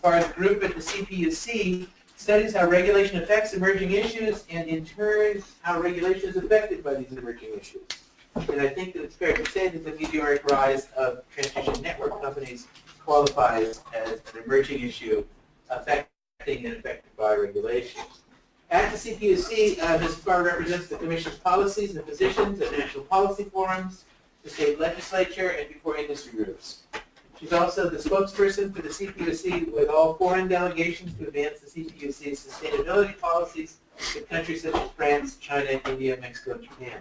Zafar's group at the CPUC studies how regulation affects emerging issues and, in turn, how regulation is affected by these emerging issues. And I think that it's fair to say that the meteoric rise of transmission network companies qualifies as an emerging issue affecting and affected by regulation. At the CPUC, Ms. Zafar represents the Commission's policies and positions at national policy forums, the state legislature, and before industry groups. She's also the spokesperson for the CPUC with all foreign delegations to advance the CPUC's sustainability policies in countries such as France, China, India, Mexico, and Japan.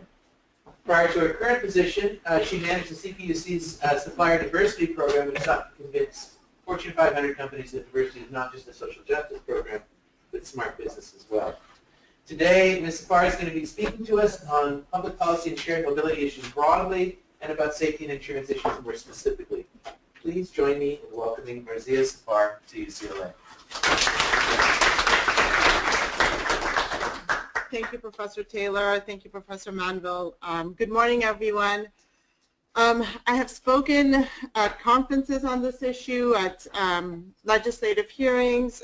Prior to her current position, she managed the CPUC's supplier diversity program and sought to convince Fortune 500 companies that diversity is not just a social justice program, but smart business as well. Today, Ms. Zafar is going to be speaking to us on public policy and shared mobility issues broadly and about safety and insurance issues more specifically. Please join me in welcoming Marzia Zafar to UCLA. Thank you, Professor Taylor. Thank you, Professor Manville. Good morning, everyone. I have spoken at conferences on this issue, at legislative hearings,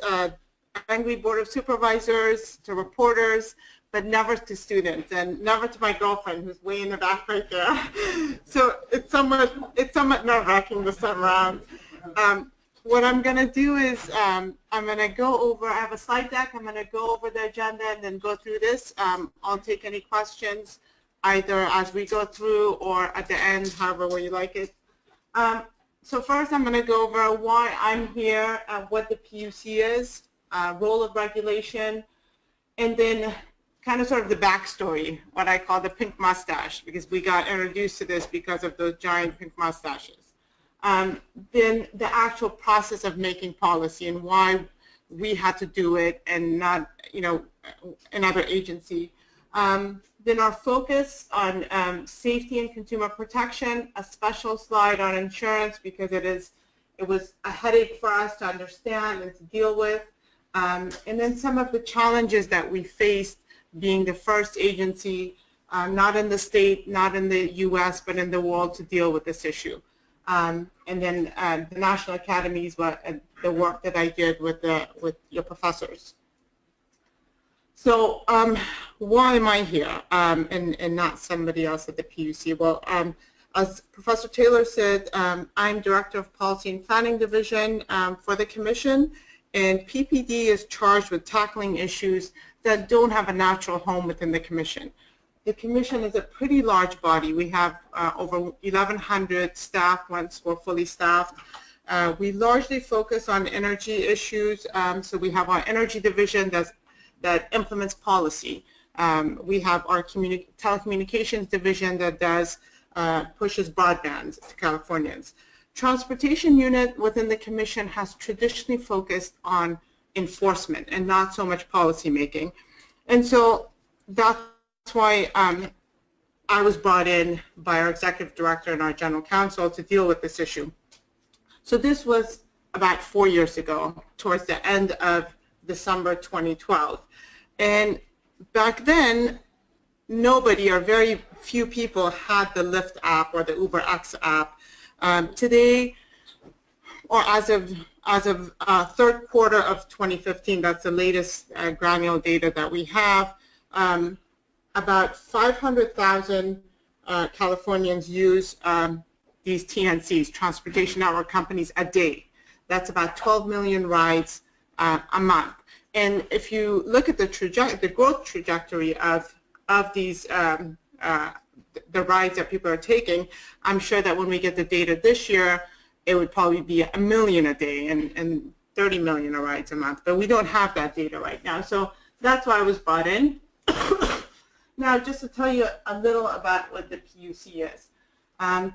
Angry Board of Supervisors, to reporters, but never to students, and never to my girlfriend, who's way in the back right there. So it's somewhat nerve-wracking this time around. What I'm going to do is I'm going to go over, I have a slide deck, I'm going to go over the agenda and then go through this. I'll take any questions either as we go through or at the end, however way you like it. So first I'm going to go over why I'm here, what the PUC is, role of regulation, and then kind of sort of the backstory, what I call the pink mustache, because we got introduced to this because of those giant pink mustaches. Then the actual process of making policy and why we had to do it and not, another agency. Then our focus on safety and consumer protection, a special slide on insurance because it was a headache for us to understand and to deal with. And then some of the challenges that we faced being the first agency, not in the state, not in the U.S., but in the world to deal with this issue. And then the National Academies, the work that I did with your professors. So why am I here and not somebody else at the PUC? Well, as Professor Taylor said, I'm Director of Policy and Planning Division for the Commission, and PPD is charged with tackling issues that don't have a natural home within the Commission. The Commission is a pretty large body. We have over 1,100 staff once we're fully staffed. We largely focus on energy issues, so we have our energy division that implements policy. We have our telecommunications division that pushes broadband to Californians. Transportation unit within the Commission has traditionally focused on enforcement and not so much policy making. And so that's why I was brought in by our executive director and our general counsel to deal with this issue. So this was about 4 years ago, towards the end of December 2012. And back then, nobody or very few people had the Lyft app or the UberX app. Today, or as of third quarter of 2015, that's the latest granular data that we have, about 500,000 Californians use these TNCs, Transportation Network Companies, a day. That's about 12 million rides a month. And if you look at the growth trajectory of these the rides that people are taking, I'm sure that when we get the data this year, it would probably be 1 million a day and 30 million rides a month. But we don't have that data right now. So that's why I was brought in. Now, just to tell you a little about what the PUC is.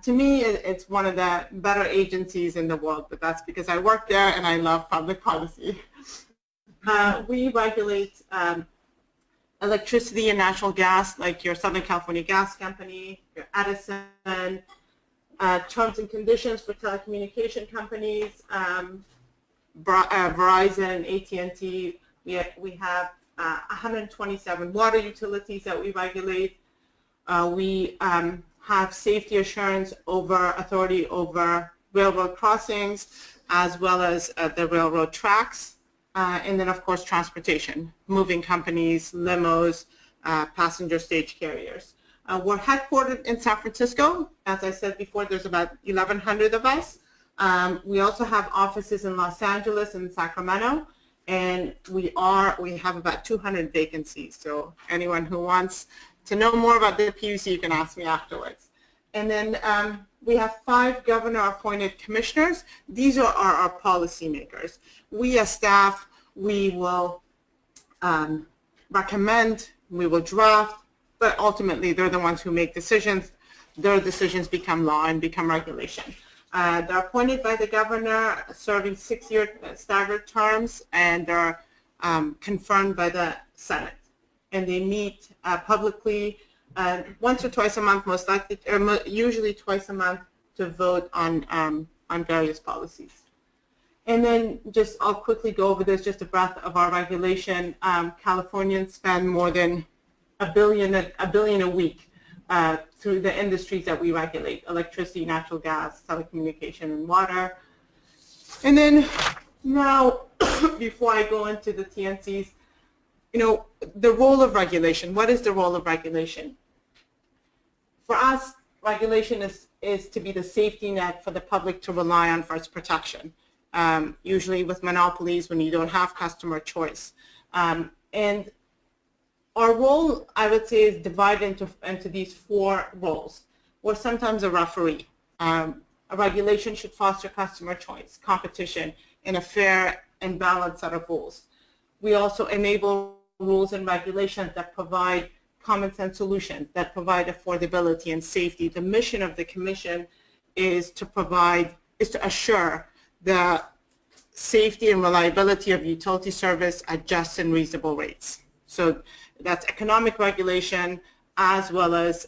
To me, it's one of the better agencies in the world, but that's because I work there and I love public policy. We regulate electricity and natural gas, like your Southern California Gas Company, your Edison, terms and conditions for telecommunication companies, Verizon and AT&T. We have 127 water utilities that we regulate. We have safety assurance authority over railroad crossings, as well as the railroad tracks, and then of course transportation, moving companies, limos, passenger stage carriers. We're headquartered in San Francisco. As I said before, there's about 1,100 of us. We also have offices in Los Angeles and Sacramento, and we have about 200 vacancies. So anyone who wants to know more about the PUC, you can ask me afterwards. And then we have 5 governor-appointed commissioners. These are our policymakers. We as staff, we will recommend, we will draft, but ultimately they're the ones who make decisions. Their decisions become law and become regulation. They're appointed by the governor, serving 6-year staggered terms, and they're confirmed by the Senate. And they meet publicly once or twice a month, most likely, or usually twice a month, to vote on various policies. And then I'll quickly go over this, just a breath of our regulation. Californians spend more than $1 billion a week through the industries that we regulate: electricity, natural gas, telecommunication, and water. And then now, before I go into the TNCs, the role of regulation. What is the role of regulation? For us, regulation is to be the safety net for the public to rely on for its protection, usually with monopolies when you don't have customer choice. And our role, I would say, is divided into these 4 roles. We're sometimes a referee. A regulation should foster customer choice, competition, and a fair and balanced set of rules. We also enable rules and regulations that provide common sense solutions, that provide affordability and safety. The mission of the Commission is to assure the safety and reliability of utility service at just and reasonable rates. So that's economic regulation as well as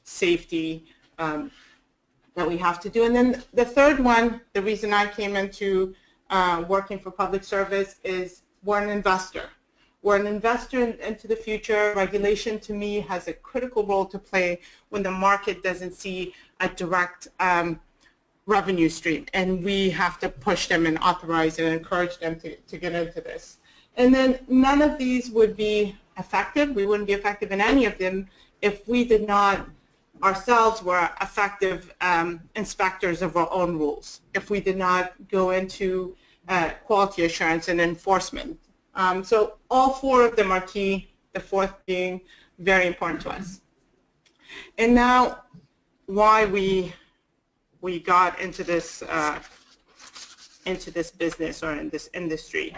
safety that we have to do. And then the third one, the reason I came into working for public service, is we're an investor. We're an investor into the future. Regulation, to me, has a critical role to play when the market doesn't see a direct revenue stream, and we have to push them and authorize and encourage them to get into this. And then none of these would be effective. We wouldn't be effective in any of them if we did not ourselves were effective inspectors of our own rules, if we did not go into quality assurance and enforcement. So all 4 of them are key, the 4th being very important to us. And now why we got into this business or in this industry.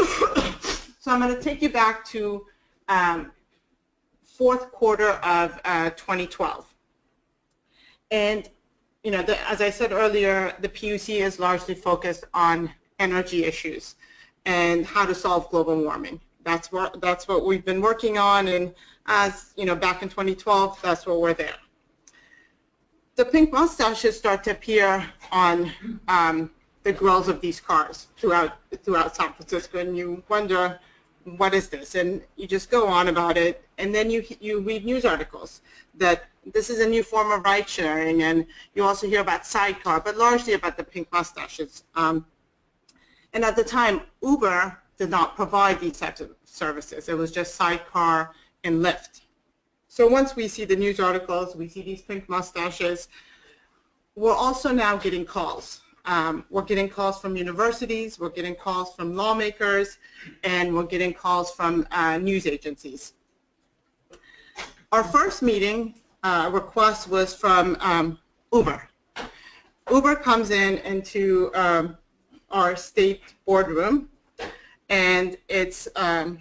So I'm going to take you back to 4th quarter of 2012. And as I said earlier, the PUC is largely focused on energy issues and how to solve global warming. That's what we've been working on, and as back in 2012, that's where we're there. The pink mustaches start to appear on the grills of these cars throughout San Francisco, and you wonder, what is this? And you just go on about it, and then you read news articles that this is a new form of ride sharing, and you also hear about sidecar, but largely about the pink mustaches. And at the time, Uber did not provide these types of services. It was just sidecar and Lyft. So once we see the news articles, we see these pink mustaches, we're also now getting calls. We're getting calls from universities, we're getting calls from lawmakers, and we're getting calls from news agencies. Our first meeting request was from Uber. Uber comes into our state boardroom, and it's on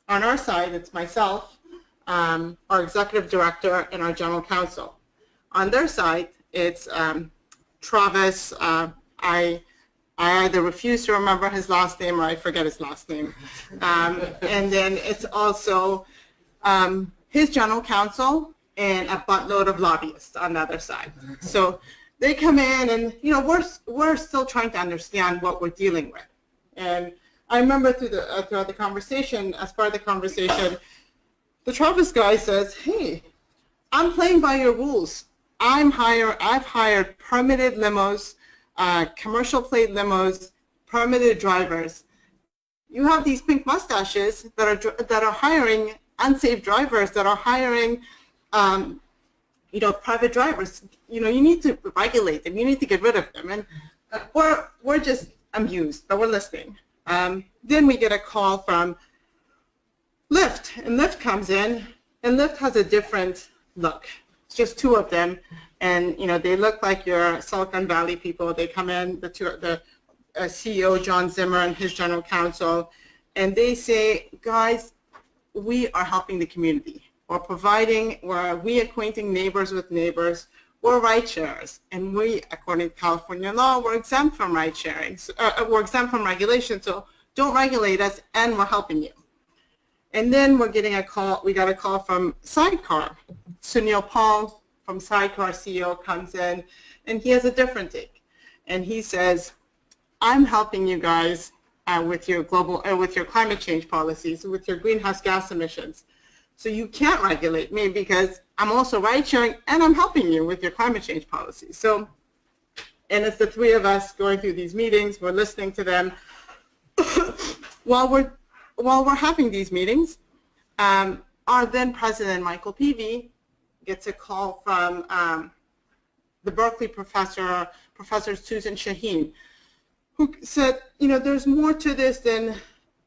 our side, it's myself, our executive director, and our general counsel. On their side, it's Travis. I either refuse to remember his last name or I forget his last name. And then it's also his general counsel and a buttload of lobbyists on the other side. So they come in, and we're still trying to understand what we're dealing with. And I remember throughout the conversation, as part of the conversation, the Travis guy says, "Hey, I'm playing by your rules. I've hired permitted limos commercial plate limos, permitted drivers. You have these pink mustaches that are hiring unsafe drivers, that are hiring, private drivers. You need to regulate them. You need to get rid of them. And we're just amused, but we're listening. Then we get a call from Lyft, and Lyft comes in, and Lyft has a different look. It's just two of them, and they look like your Silicon Valley people. They come in, the CEO John Zimmer and his general counsel, and they say, guys, we are helping the community. We're reacquainting neighbors with neighbors. We're ride sharers, and we, according to California law, we're exempt from ride sharing. We're exempt from regulation, so don't regulate us, and we're helping you. And then we're getting a call. We got a call from Sidecar. Sunil Paul from Sidecar CEO comes in, and he has a different take, and he says, I'm helping you guys with your with your climate change policies, with your greenhouse gas emissions. So you can't regulate me because I'm also ride sharing and I'm helping you with your climate change policies. So, and it's the three of us going through these meetings. We're listening to them. While we're having these meetings, our then president Michael Peavy gets a call from the Berkeley Professor Susan Shaheen, who said, there's more to this than,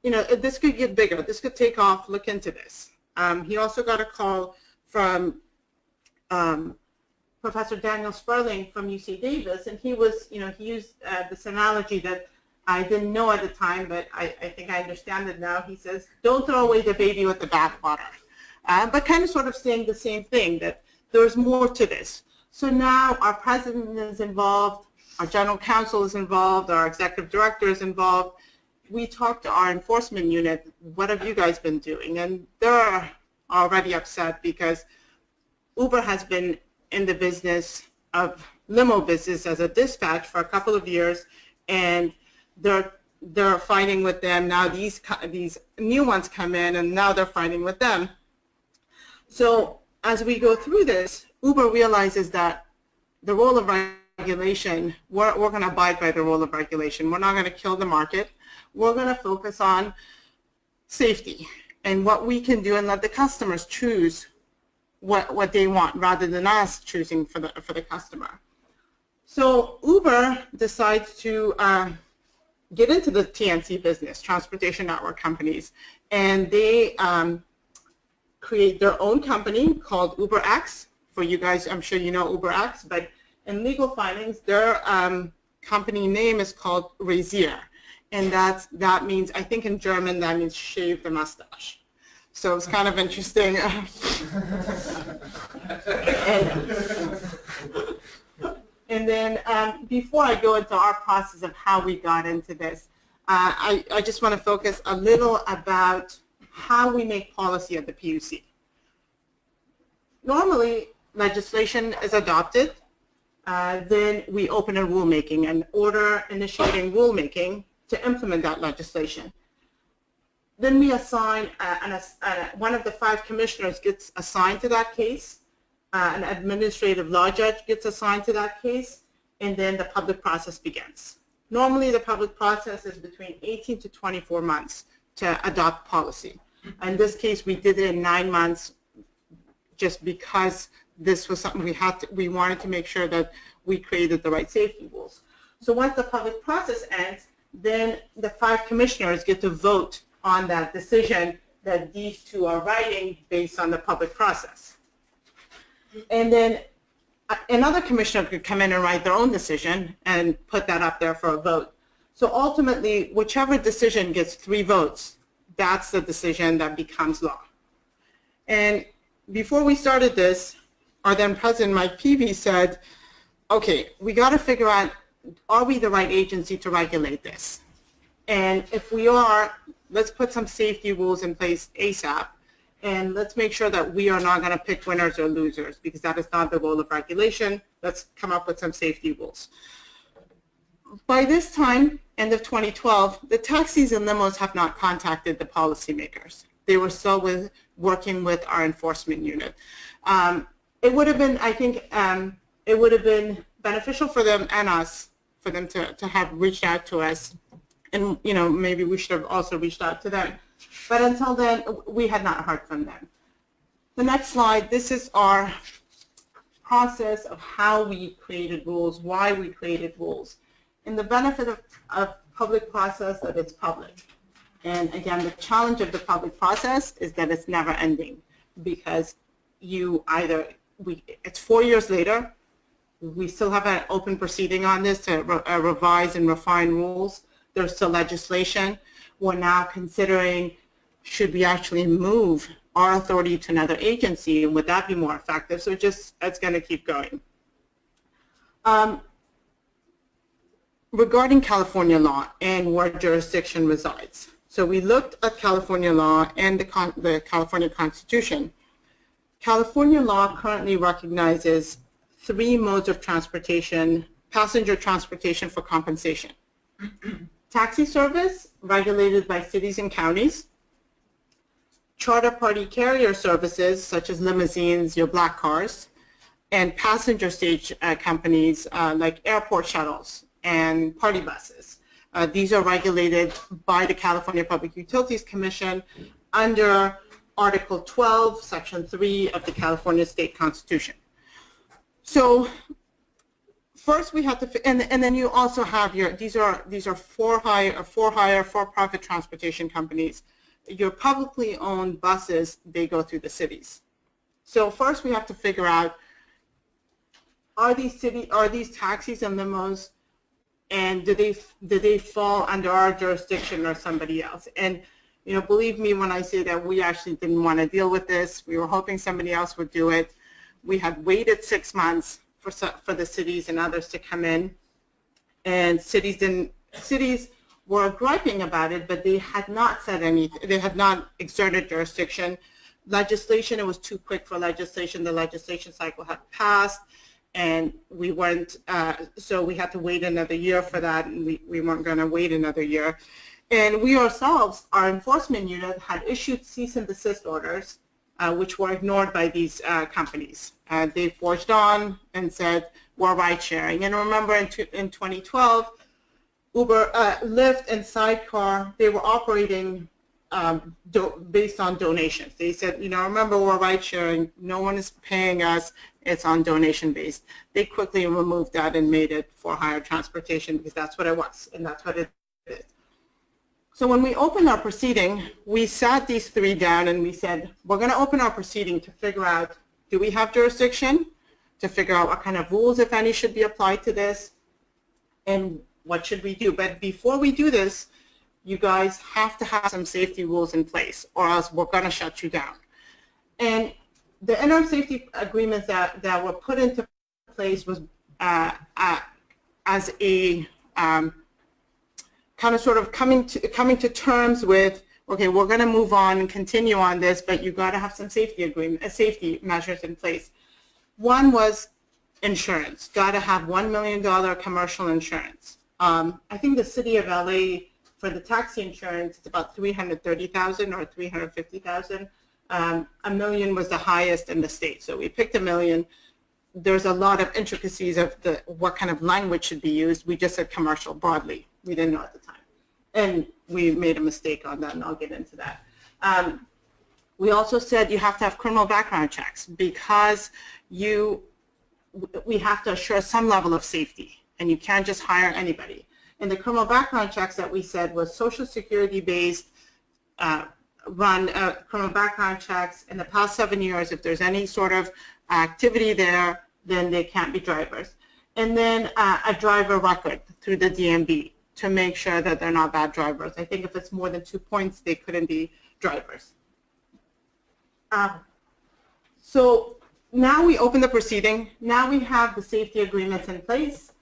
this could get bigger. This could take off. Look into this. He also got a call from Professor Daniel Sperling from UC Davis, and he was, he used this analogy that I didn't know at the time, but I think I understand it now. He says, don't throw away the baby with the bathwater. But kind of sort of saying the same thing, that there's more to this. So now our president is involved, our general counsel is involved, our executive director is involved. We talked to our enforcement unit, what have you guys been doing? And they're already upset because Uber has been in the business of limo business as a dispatch for a couple of years, and they're fighting with them. Now these new ones come in, and now they're fighting with them. So as we go through this, Uber realizes that the role of regulation, we're going to abide by the role of regulation. We're not going to kill the market. We're going to focus on safety and what we can do, and let the customers choose what they want rather than us choosing for the customer. So Uber decides to get into the TNC business, transportation network companies, and they create their own company called UberX. For you guys, I'm sure you know UberX, but in legal filings, their company name is called Ridesharing, and that means, I think in German, that means shave the mustache. So it's kind of interesting. And then before I go into our process of how we got into this, I just want to focus a little about how we make policy at the PUC. Normally, legislation is adopted. Then we open a rulemaking, an order initiating rulemaking to implement that legislation. Then we assign, one of the 5 commissioners gets assigned to that case, an administrative law judge gets assigned to that case, and then the public process begins. Normally the public process is between 18 to 24 months to adopt policy. In this case, we did it in 9 months just because this was something we wanted to make sure that we created the right safety rules. So once the public process ends, then the 5 commissioners get to vote on that decision that these 2 are writing based on the public process. And then another commissioner could come in and write their own decision and put that up there for a vote. So ultimately, whichever decision gets 3 votes, that's the decision that becomes law. And before we started this, our then President Mike Peavy said, okay, we got to figure out, are we the right agency to regulate this? And if we are, let's put some safety rules in place ASAP, and let's make sure that we are not going to pick winners or losers, because that is not the role of regulation. Let's come up with some safety rules. By this time, end of 2012, the taxis and limos have not contacted the policymakers. They were still working with our enforcement unit. It would have been, I think, it would have been beneficial for them and us for them to have reached out to us. And, you know, maybe we should have also reached out to them. But until then, we had not heard from them. The next slide, this is our process of how we created rules, why we created rules. And the benefit of public process that it's public. And again, the challenge of the public process is that it's never ending, because you either, it's 4 years later, we still have an open proceeding on this to revise and refine rules. There's still legislation. We're now considering, should we actually move our authority to another agency, and would that be more effective? So it's going to keep going. Regarding California law and where jurisdiction resides. So we looked at California law and the California Constitution. California law currently recognizes 3 modes of transportation, passenger transportation for compensation. Taxi service, regulated by cities and counties. Charter party carrier services, such as limousines, your black cars, and passenger stage companies like airport shuttles and party buses. These are regulated by the California Public Utilities Commission under Article 12, Section 3 of the California State Constitution. So first we have to, and then you also have your, these are for-profit transportation companies. Your publicly owned buses, they go through the cities. So first we have to figure out, are these taxis and limos, and do they fall under our jurisdiction or somebody else? And you know, believe me when I say that we actually didn't want to deal with this. We were hoping somebody else would do it. We had waited 6 months for the cities and others to come in, and cities were griping about it, but they had not said anything. They had not exerted jurisdiction. Legislation, it was too quick for legislation. The legislation cycle had passed, and we weren't, so we had to wait another year for that, and we weren't going to wait another year. And we ourselves, our enforcement unit, had issued cease and desist orders, which were ignored by these companies. They forged on and said, we're ride sharing. And remember in 2012, Uber, Lyft, and Sidecar, they were operating based on donations. They said, you know, remember, we're ride sharing, no one is paying us, it's on donation based. They quickly removed that and made it for hire transportation, because that's what it was, and that's what it is. So when we opened our proceeding, we sat these 3 down and we said, we're going to open our proceeding to figure out, do we have jurisdiction, to figure out what kind of rules, if any, should be applied to this, and what should we do. But before we do this, you guys have to have some safety rules in place, or else we're going to shut you down. And the interim safety agreements that were put into place was as a kind of sort of coming to terms with, okay, we're going to move on and continue on this, but you've got to have some safety measures in place. One was insurance. Got to have $1 million commercial insurance. I think the city of LA, for the taxi insurance, it's about $330,000 or $350,000. $1 million was the highest in the state, so we picked $1 million. There's a lot of intricacies of what kind of language should be used. We just said commercial broadly. We didn't know at the time, and we made a mistake on that, and I'll get into that. We also said you have to have criminal background checks, because we have to assure some level of safety, and you can't just hire anybody. And the criminal background checks that we said was Social Security based, run criminal background checks. In the past 7 years, if there's any sort of activity there, then they can't be drivers. And then a driver record through the DMV to make sure that they're not bad drivers. I think if it's more than 2 points, they couldn't be drivers. So now we open the proceeding. Now we have the safety agreements in place.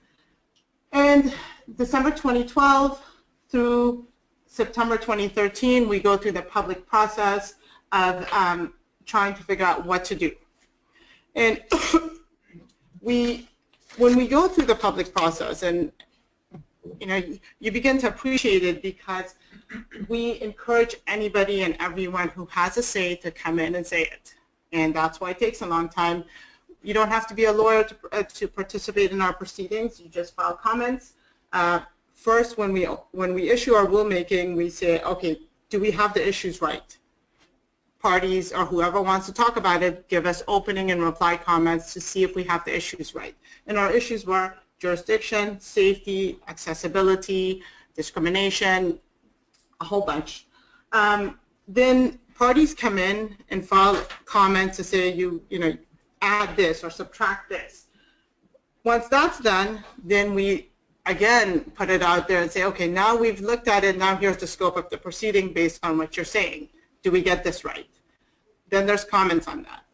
And December 2012 through September 2013, we go through the public process of trying to figure out what to do. And when we go through the public process, and you know, you begin to appreciate it, because we encourage anybody and everyone who has a say to come in and say it. And that's why it takes a long time. You don't have to be a lawyer to participate in our proceedings. You just file comments. First, when we issue our rulemaking, we say, okay, do we have the issues right? Parties or whoever wants to talk about it, give us opening and reply comments to see if we have the issues right. And our issues were jurisdiction, safety, accessibility, discrimination, a whole bunch. Then parties come in and file comments to say you know add this or subtract this. Once that's done, then we again put it out there and say, okay, now we've looked at it, now here's the scope of the proceeding based on what you're saying. Do we get this right? Then there's comments on that.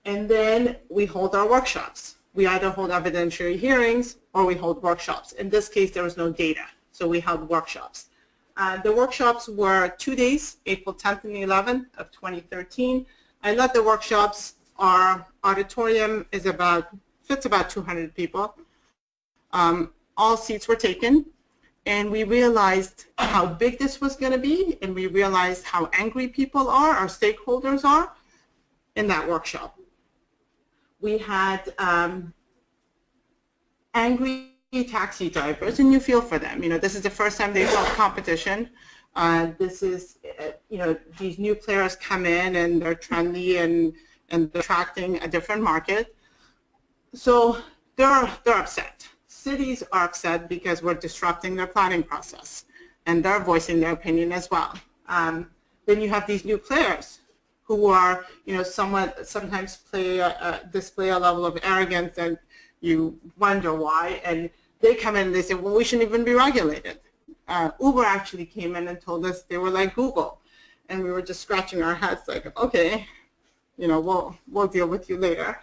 And then we hold our workshops. We either hold evidentiary hearings or we hold workshops. In this case, there was no data, so we held workshops. The workshops were 2 days, April 10th and 11th of 2013. I led the workshops. Our auditorium is fits about 200 people. All seats were taken, and we realized how big this was going to be, and we realized how angry people are, our stakeholders are, in that workshop. We had angry taxi drivers, and you feel for them. You know, this is the first time they felt competition. This is, you know, these new players come in and they're trendy and they're attracting a different market. So they're upset. Cities are upset because we're disrupting their planning process, and they're voicing their opinion as well. Then you have these new players who are, you know, sometimes display a level of arrogance and you wonder why, and they come in and they say, well, we shouldn't even be regulated. Uber actually came in and told us they were like Google, and we were just scratching our heads like, okay, you know, we'll deal with you later.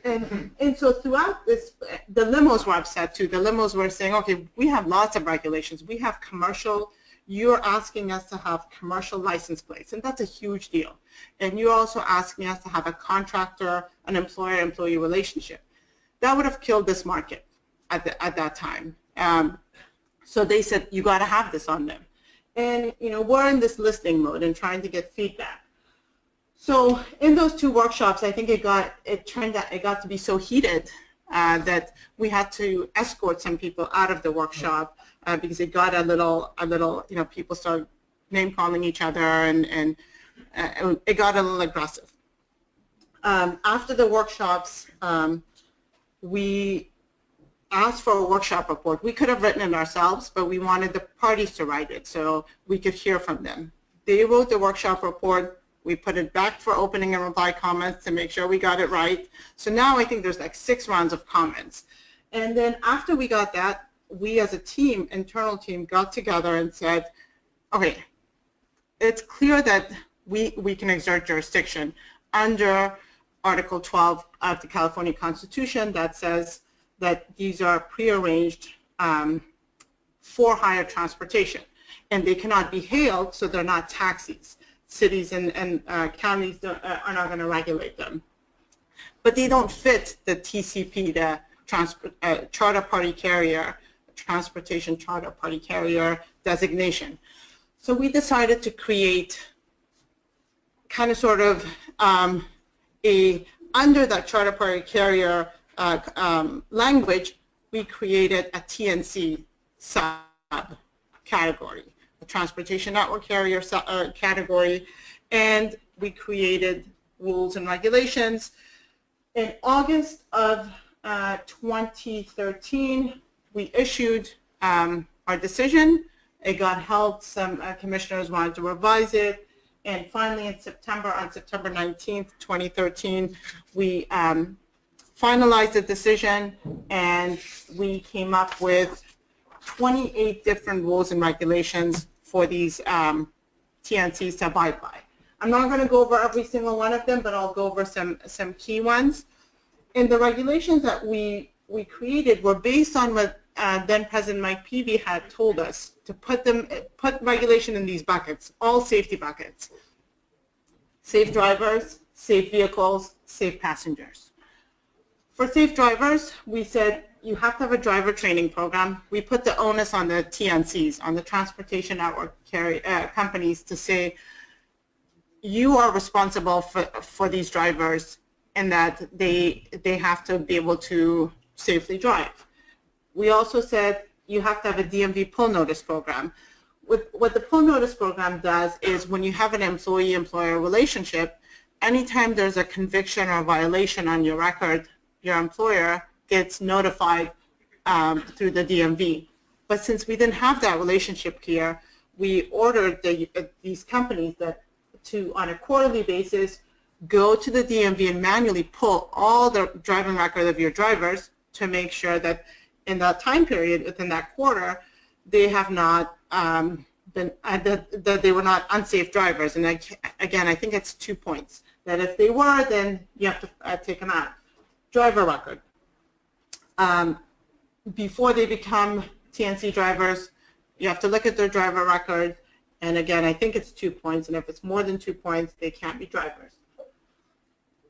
And so throughout this, the limos were upset too. The limos were saying, okay, we have lots of regulations. We have commercial. You're asking us to have commercial license plates, and that's a huge deal. And you're also asking us to have a contractor, an employer-employee relationship. That would have killed this market at that time. So they said, you got to have this on them. And, you know, we're in this listening mode and trying to get feedback. So in those two workshops, I think it got to be so heated that we had to escort some people out of the workshop because it got a little, you know, people started name calling each other, and it got a little aggressive. After the workshops, we asked for a workshop report. We could have written it ourselves, but we wanted the parties to write it so we could hear from them. They wrote the workshop report. We put it back for opening and reply comments to make sure we got it right. So now I think there's like 6 rounds of comments. And then after we got that, we as a team, internal team, got together and said, okay, it's clear that we can exert jurisdiction under Article 12 of the California Constitution that says that these are prearranged for hire transportation, and they cannot be hailed, so they're not taxis. Cities and counties are not going to regulate them. But they don't fit the TCP, the Charter Party Carrier, Transportation Charter Party Carrier designation. So we decided to create kind of sort of under that Charter Party Carrier language, we created a TNC subcategory. Transportation Network Carrier category, and we created rules and regulations. In August of 2013, we issued our decision. It got held. Some commissioners wanted to revise it, and finally on September 19th, 2013, we finalized the decision, and we came up with 28 different rules and regulations for these TNCs to abide by. I'm not going to go over every single one of them, but I'll go over some key ones. And the regulations that we created were based on what then President Mike Peavy had told us to put regulation in these buckets, all safety buckets. Safe drivers, safe vehicles, safe passengers. For safe drivers, we said you have to have a driver training program. We put the onus on the TNCs, on the transportation network companies, to say you are responsible for these drivers, and that they have to be able to safely drive. We also said you have to have a DMV pull notice program. What the pull notice program does is when you have an employee-employer relationship, anytime there's a conviction or violation on your record, your employer gets notified through the DMV. But since we didn't have that relationship here, we ordered these companies to, on a quarterly basis, go to the DMV and manually pull all the driving record of your drivers to make sure that in that time period, within that quarter, they have not been, that they were not unsafe drivers. And again, I think it's 2 points. That if they were, then you have to take them out. Driver record. Before they become TNC drivers, you have to look at their driver record. And again, I think it's 2 points. And if it's more than 2 points, they can't be drivers.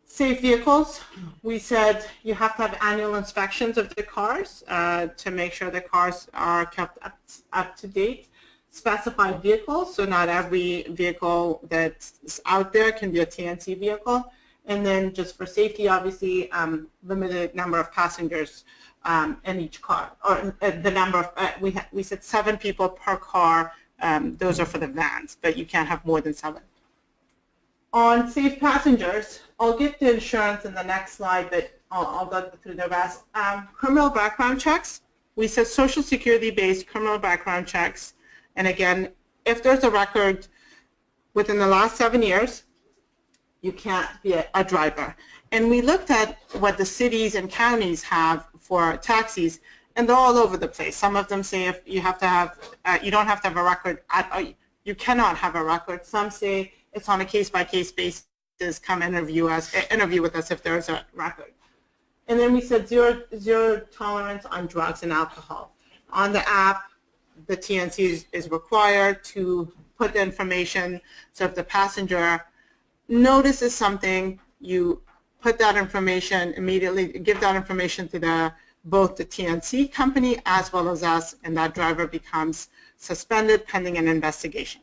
Safe vehicles. We said you have to have annual inspections of the cars to make sure the cars are kept up to date. Specified vehicles, so not every vehicle that's out there can be a TNC vehicle. And then just for safety, obviously, limited number of passengers in each car, or the number of, we said 7 people per car. Those are for the vans, but you can't have more than 7. On safe passengers, I'll get to insurance in the next slide, but I'll go through the rest. Criminal background checks. We said Social Security-based criminal background checks. And again, if there's a record within the last 7 years, you can't be a driver. And we looked at what the cities and counties have for taxis, and they're all over the place. Some of them say if you have to have, you don't have to have a record. You cannot have a record. Some say it's on a case-by-case basis. Come interview with us if there's a record. And then we said zero tolerance on drugs and alcohol. On the app, the TNC is required to put the information. So if the passenger notices something, you put that information immediately, give that information to both the TNC company as well as us, and that driver becomes suspended pending an investigation.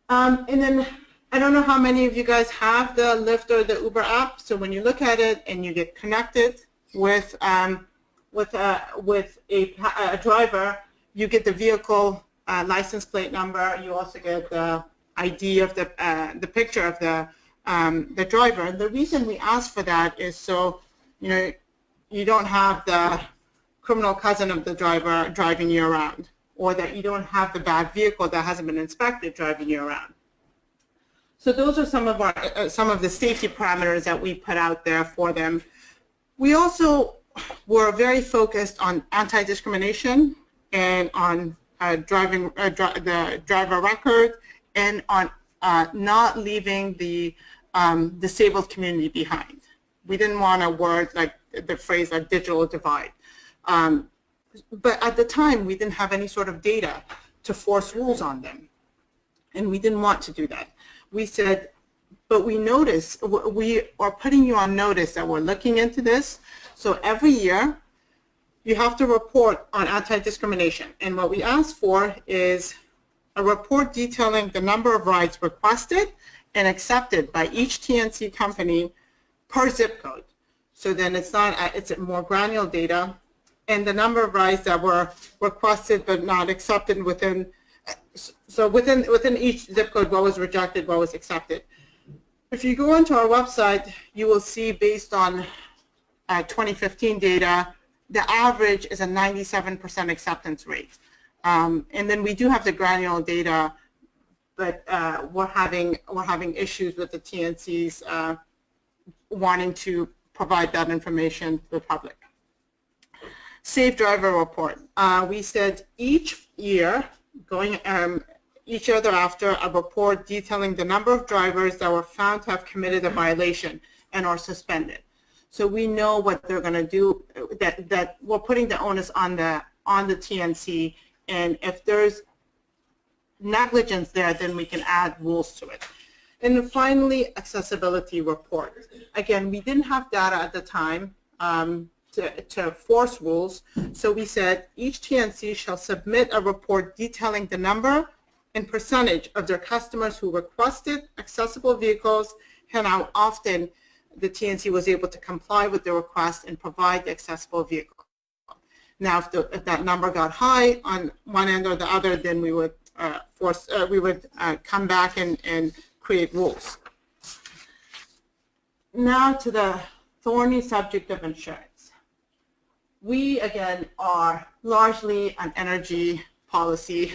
And then I don't know how many of you guys have the Lyft or the Uber app. So when you look at it and you get connected with a driver, you get the vehicle license plate number. You also get the ID of the picture of the driver. And the reason we ask for that is so you don't have the criminal cousin of the driver driving you around, or that you don't have the bad vehicle that hasn't been inspected driving you around. So those are some of the safety parameters that we put out there for them. We also were very focused on anti-discrimination and on the driver record, and on not leaving the disabled community behind. We didn't want a word like the phrase like digital divide. But at the time, we didn't have any sort of data to force rules on them, and we didn't want to do that. We said, but we noticed, we are putting you on notice that we're looking into this. So every year, you have to report on anti-discrimination. And what we asked for is a report detailing the number of rides requested and accepted by each TNC company per zip code. So then it's more granular data, and the number of rides that were requested but not accepted within each zip code, what was rejected, what was accepted. If you go onto our website, you will see, based on 2015 data, the average is a 97% acceptance rate. And then we do have the granular data, but we're having issues with the TNCs wanting to provide that information to the public. Safe driver report. We said each year, each year thereafter, a report detailing the number of drivers that were found to have committed a violation and are suspended. So we know what they're going to do, that we're putting the onus on the TNC, and if there's negligence there, then we can add rules to it. And then finally, accessibility report. Again, we didn't have data at the time to force rules, so we said each TNC shall submit a report detailing the number and percentage of their customers who requested accessible vehicles and how often the TNC was able to comply with the request and provide the accessible vehicle. Now, if that number got high on one end or the other, then we would come back and create rules. Now to the thorny subject of insurance. We, again, are largely an energy policy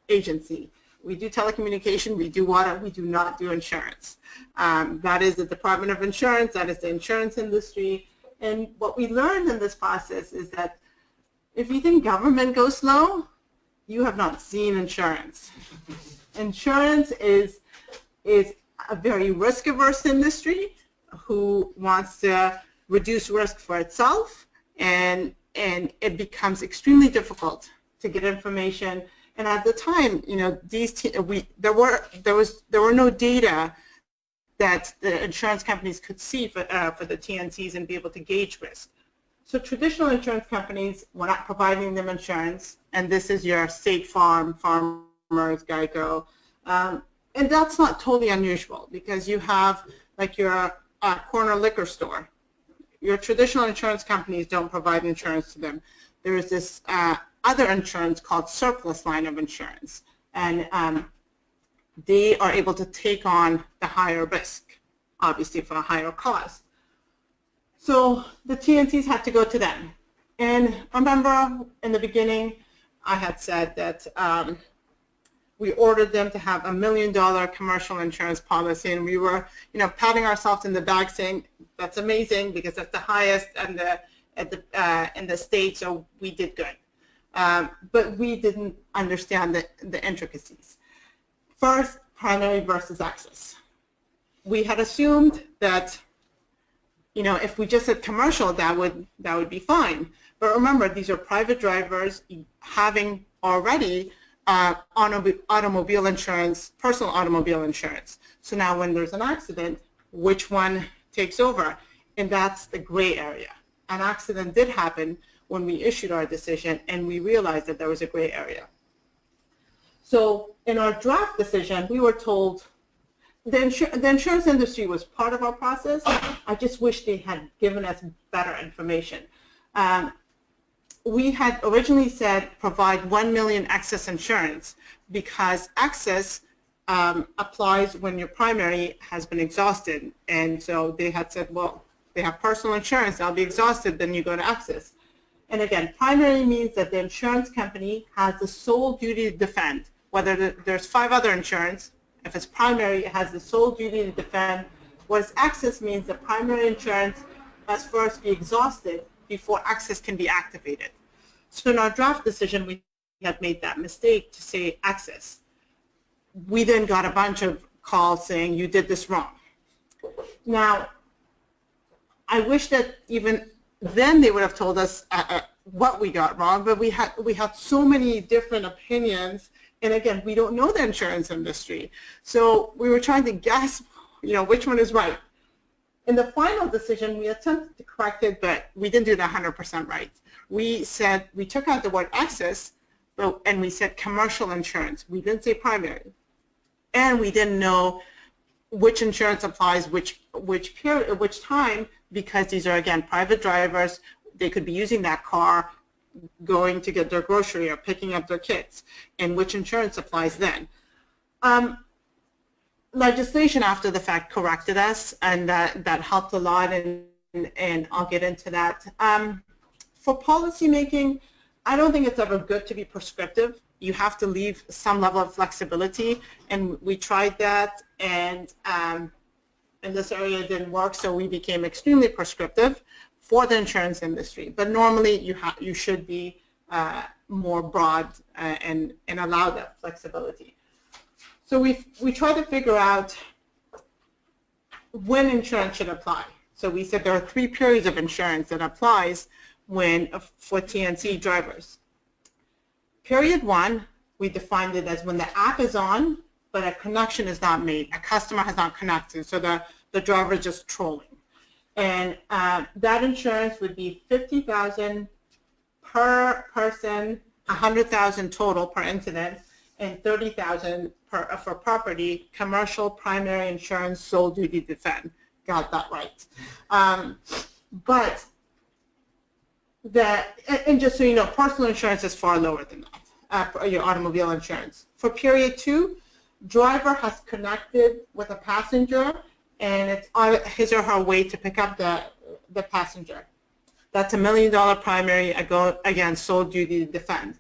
agency. We do telecommunication, we do water, we do not do insurance. That is the Department of Insurance, that is the insurance industry. And what we learned in this process is that if you think government goes slow, you have not seen insurance. Insurance is a very risk-averse industry who wants to reduce risk for itself, and it becomes extremely difficult to get information. And at the time, you know, there were no data that the insurance companies could see for the TNCs and be able to gauge risk. So traditional insurance companies were not providing them insurance, and this is your State Farm, Farmers, Geico, and that's not totally unusual because you have like your corner liquor store. Your traditional insurance companies don't provide insurance to them. There is this other insurance called surplus line of insurance, and they are able to take on the higher risk, obviously for a higher cost. So the TNCs had to go to them. And remember in the beginning, I had said that we ordered them to have $1 million commercial insurance policy, and we were, you know, patting ourselves in the back saying, that's amazing because that's the highest in the state, so we did good. But we didn't understand the intricacies. First, primary versus access. We had assumed that, you know, if we just said commercial, that would be fine. But remember, these are private drivers having already automobile insurance, personal automobile insurance. So now when there's an accident, which one takes over? And that's the gray area. An accident did happen when we issued our decision, and we realized that there was a gray area. So in our draft decision, we were told the insurance industry was part of our process. I just wish they had given us better information. We had originally said provide $1 million excess insurance because excess applies when your primary has been exhausted. And so they had said, well, they have personal insurance, they'll be exhausted, then you go to excess. And again, primary means that the insurance company has the sole duty to defend. Whether there's 5 other insurance, if it's primary, it has the sole duty to defend. Whereas excess means the primary insurance must first be exhausted before access can be activated. So in our draft decision, we had made that mistake to say access. We then got a bunch of calls saying you did this wrong. Now, I wish that even then they would have told us what we got wrong, but we had so many different opinions, and again, we don't know the insurance industry. So we were trying to guess, you know, which one is right. In the final decision, we attempted to correct it, but we didn't do it 100% right. We said, we took out the word excess, and we said commercial insurance. We didn't say primary. And we didn't know which insurance applies which period, which time, because these are, again, private drivers. They could be using that car going to get their grocery or picking up their kids, and which insurance applies then. Legislation after the fact corrected us, and that helped a lot, and I'll get into that. For policymaking, I don't think it's ever good to be prescriptive. You have to leave some level of flexibility, and we tried that, and in this area it didn't work, so we became extremely prescriptive for the insurance industry. But normally you should be more broad and allow that flexibility. So we try to figure out when insurance should apply. So we said there are 3 periods of insurance that applies for TNC drivers. Period 1, we defined it as when the app is on, but a connection is not made. A customer has not connected, so the driver is just trolling. And that insurance would be $50,000 per person, $100,000 total per incident, and $30,000 for property, commercial primary insurance, sole duty defend. Got that right. But and just so you know, personal insurance is far lower than that, your automobile insurance. For period 2, driver has connected with a passenger, and it's on his or her way to pick up the passenger. That's $1 million primary, again, sole duty to defend.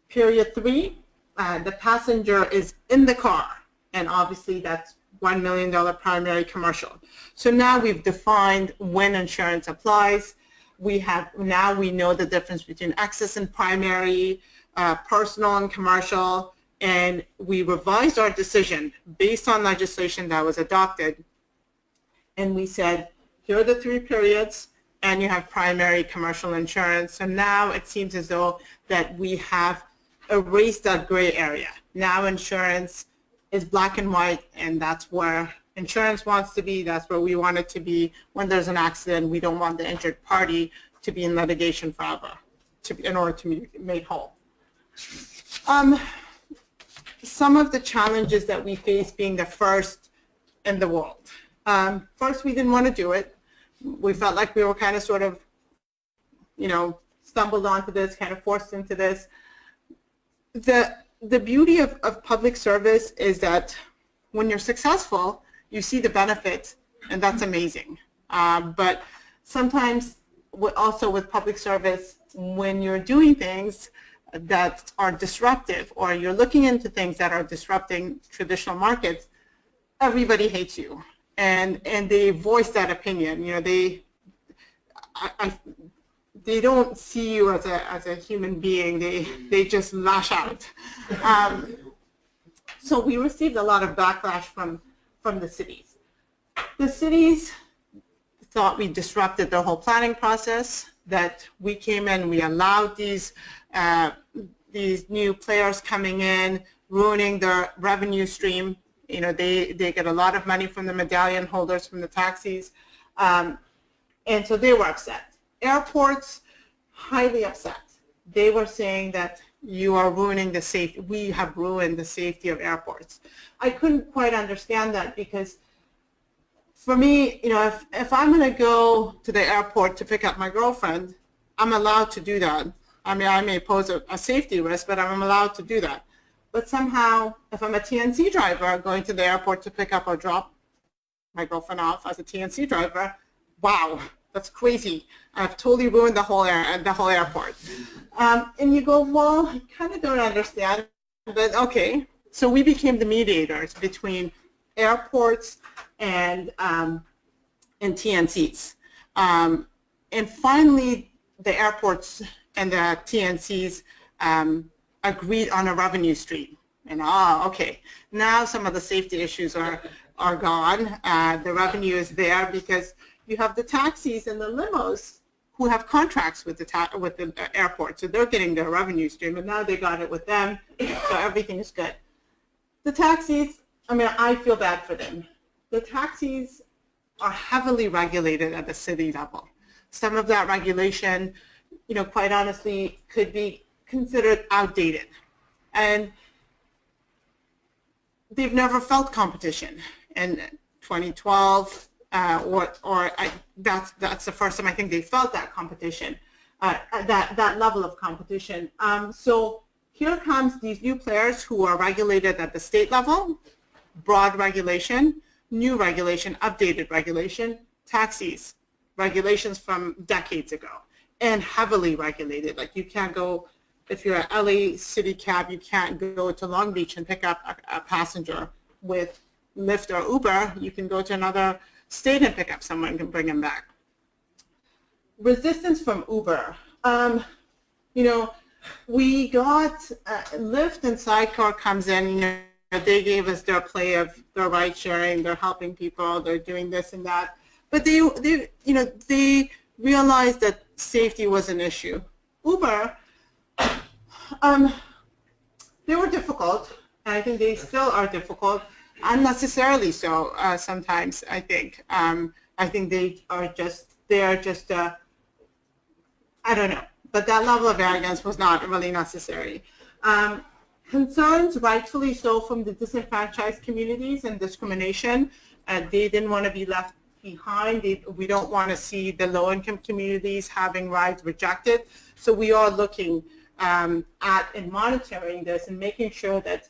Period 3, the passenger is in the car, and obviously that's $1 million primary commercial. So now we've defined when insurance applies. Now we know the difference between excess and primary, personal and commercial, and we revised our decision based on legislation that was adopted. And we said, here are the 3 periods, and you have primary commercial insurance. So now it seems as though that we have erased that gray area. Now insurance is black and white, and that's where insurance wants to be. That's where we want it to be. When there's an accident, we don't want the injured party to be in litigation forever in order to be made whole. Some of the challenges that we face being the first in the world. First, we didn't want to do it. We felt like we were kind of sort of, stumbled onto this, kind of forced into this. The beauty of public service is that when you're successful, you see the benefit, and that's amazing. But sometimes, also with public service, when you're doing things that are disruptive, or you're looking into things that are disrupting traditional markets, everybody hates you, and they voice that opinion. They don't see you as a human being. They just lash out. So we received a lot of backlash from the cities. The cities thought we disrupted their whole planning process, that we came in, we allowed these new players coming in, ruining their revenue stream. They get a lot of money from the medallion holders, from the taxis, and so they were upset. Airports, highly upset. They were saying that you are ruining the safety. We have ruined the safety of airports. I couldn't quite understand that, because for me, if I'm going to go to the airport to pick up my girlfriend, I'm allowed to do that. I mean, I may pose a safety risk, but I'm allowed to do that. But somehow, if I'm a TNC driver going to the airport to pick up or drop my girlfriend off as a TNC driver, wow, that's crazy. I've totally ruined the whole airport. And you go, well, I kind of don't understand, but okay. So we became the mediators between airports and TNCs. And finally, the airports and the TNCs agreed on a revenue stream. And okay, now some of the safety issues are gone. The revenue is there because you have the taxis and the limos who have contracts with the airport, so they're getting their revenue stream, and now they got it with them, so everything is good. The taxis, I mean, I feel bad for them. The taxis are heavily regulated at the city level. Some of that regulation, quite honestly, could be considered outdated, and they've never felt competition. In 2012, that's the first time I think they felt that competition, that level of competition. So here comes these new players who are regulated at the state level, broad regulation, new regulation, updated regulation, taxis, regulations from decades ago, and heavily regulated. Like you can't go, if you're an LA city cab, you can't go to Long Beach and pick up a passenger. With Lyft or Uber, you can go to another state and pick up someone and bring them back. Resistance from Uber. We got Lyft and Sidecar comes in. They gave us their play of their ride sharing. They're helping people. They're doing this and that. But they realized that safety was an issue. Uber, they were difficult. I think they still are difficult. Unnecessarily so sometimes, I think. I think they're just I don't know. But that level of arrogance was not really necessary. Concerns, rightfully so, from the disenfranchised communities and discrimination. They didn't want to be left behind. We don't want to see the low-income communities having rides rejected. So we are looking at and monitoring this and making sure that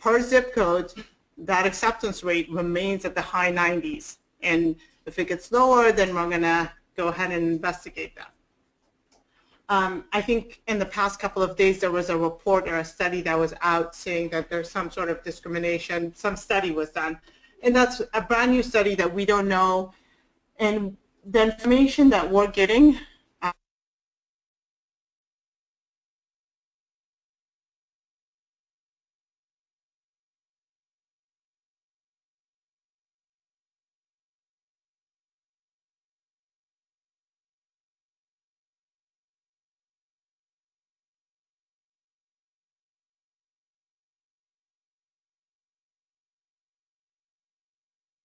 per zip code, that acceptance rate remains at the high 90s. And if it gets lower, then we're going to go ahead and investigate that. I think in the past couple of days there was a report or a study that was out saying that there's some sort of discrimination. Some study was done. And that's a brand new study that we don't know. And the information that we're getting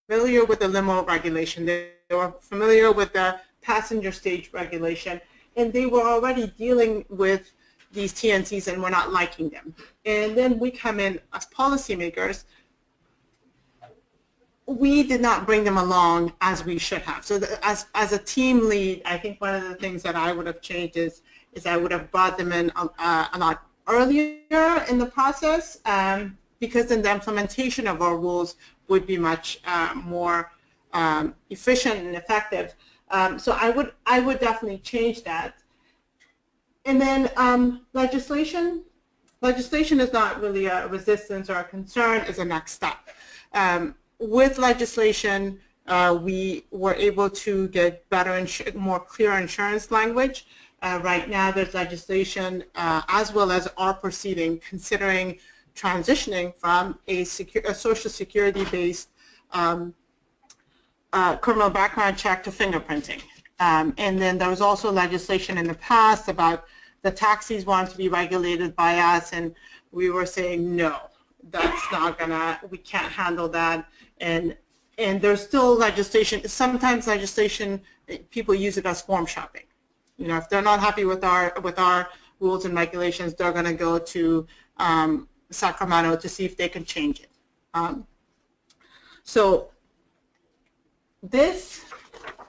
familiar with the limo regulation. They were familiar with the passenger stage regulation, and they were already dealing with these TNCs and were not liking them. And then we come in as policymakers. We did not bring them along as we should have. So as a team lead, I think one of the things that I would have changed is I would have brought them in a lot earlier in the process, because then the implementation of our rules would be much more efficient and effective. So I would definitely change that. And then legislation is not really a resistance or a concern, is a next step. With legislation, we were able to get better, more clear insurance language. Right now there's legislation as well as our proceeding considering transitioning from a social security-based criminal background check to fingerprinting. And then there was also legislation in the past about the taxis wanting to be regulated by us, and we were saying no, that's not gonna, we can't handle that. And there's still legislation. Sometimes legislation, people use it as form shopping. You know, if they're not happy with our rules and regulations, they're going to go to Sacramento to see if they can change it. So this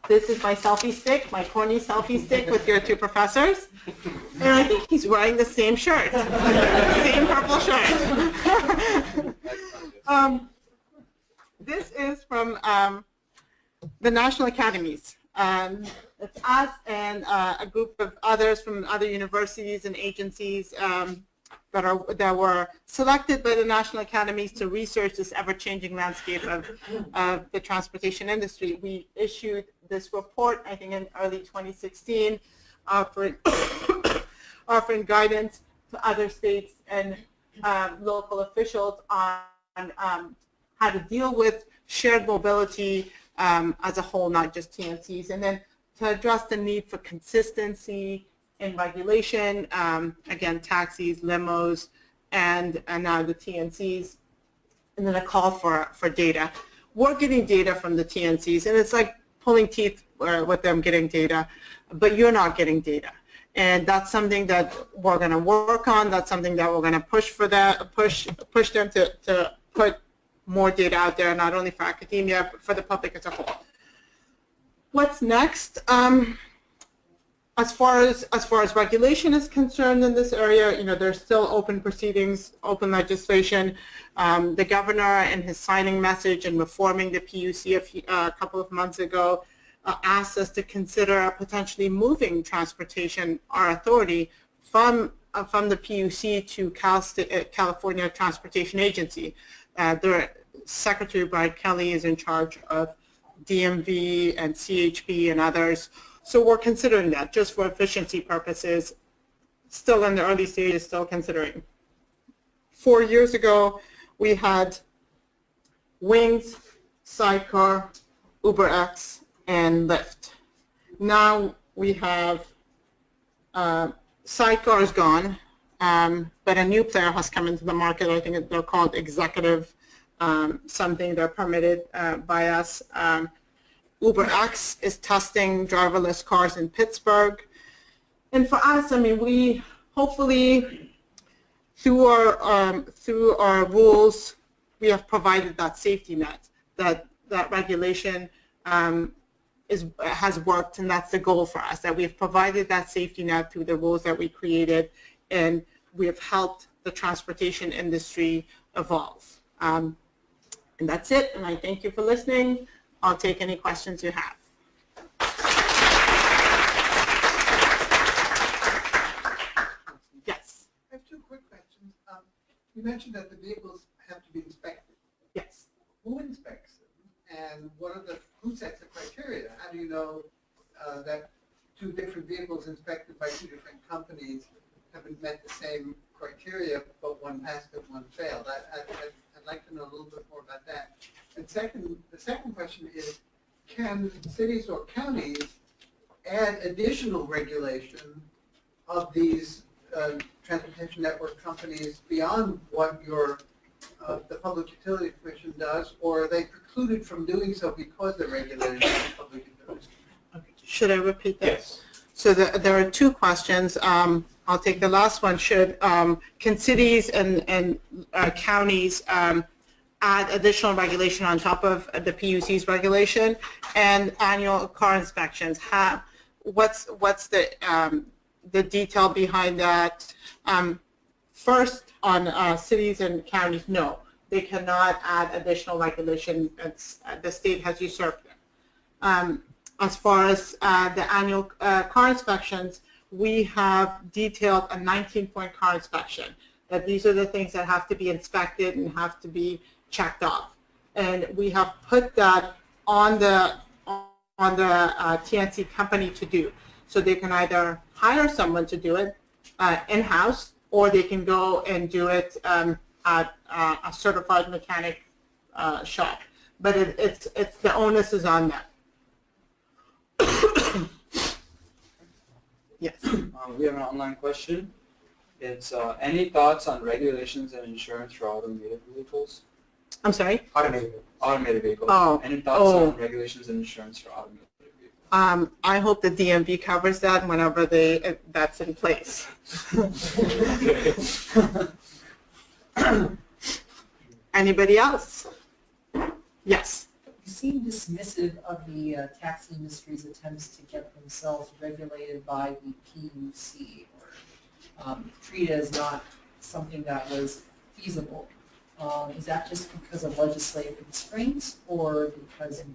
is my selfie stick, my corny selfie stick with your two professors. And I think he's wearing the same shirt, same purple shirt. This is from the National Academies. It's us and a group of others from other universities and agencies that were selected by the National Academies to research this ever-changing landscape of the transportation industry. We issued this report, I think, in early 2016, offering guidance to other states and local officials on how to deal with shared mobility as a whole, not just TNCs, and then to address the need for consistency in regulation, again, taxis, limos, and now the TNCs, and then a call for data. We're getting data from the TNCs, and it's like pulling teeth with them getting data, but you're not getting data. And that's something that we're going to work on. That's something that we're going to push for that, push them to put more data out there, not only for academia, but for the public as a whole. What's next? As far as regulation is concerned in this area, you know, there's still open proceedings, open legislation. The governor, in his signing message and reforming the PUC a couple of months ago, asked us to consider potentially moving transportation, our authority, from the PUC to California Transportation Agency. Secretary Brian Kelly is in charge of DMV and CHP and others. So we're considering that just for efficiency purposes, still in the early stages, still considering. 4 years ago, we had Wings, Sidecar, UberX, and Lyft. Now we have Sidecar is gone, but a new player has come into the market. I think they're called Executive something. They're permitted by us. UberX is testing driverless cars in Pittsburgh. And for us, I mean, we hopefully, through our rules, we have provided that safety net, that regulation has worked, and that's the goal for us, that we've provided that safety net through the rules that we created, and we have helped the transportation industry evolve. And that's it, and I thank you for listening. I'll take any questions you have. Yes. I have two quick questions. You mentioned that the vehicles have to be inspected. Yes. Who inspects them, and who sets the criteria? How do you know that two different vehicles inspected by two different companies haven't met the same criteria, but one passed and one failed? I'd like to know a little bit more about that. And the second question is, can cities or counties add additional regulation of these transportation network companies beyond what the Public Utility Commission does, or are they precluded from doing so because they're regulated by the Public Utility Commission? Okay. Should I repeat that? Yes. So there are two questions. I'll take the last one. Can cities and counties add additional regulation on top of the PUC's regulation and annual car inspections? What's the detail behind that? First, on cities and counties, no, they cannot add additional regulation. The state has usurped it. As far as the annual car inspections, we have detailed a 19-point car inspection, that these are the things that have to be inspected and have to be checked off. And we have put that on the TNC company to do. So they can either hire someone to do it in-house, or they can go and do it at a certified mechanic shop. But it's the onus is on them. Yes. We have an online question. It's any thoughts on regulations and insurance for automated vehicles? I'm sorry? Automated vehicles. Oh. Any thoughts on regulations and insurance for automated vehicles? I hope the DMV covers that whenever that's in place. Anybody else? Yes. You seem dismissive of the taxi industry's attempts to get themselves regulated by the PUC, or treat it as not something that was feasible. Is that just because of legislative constraints, or because you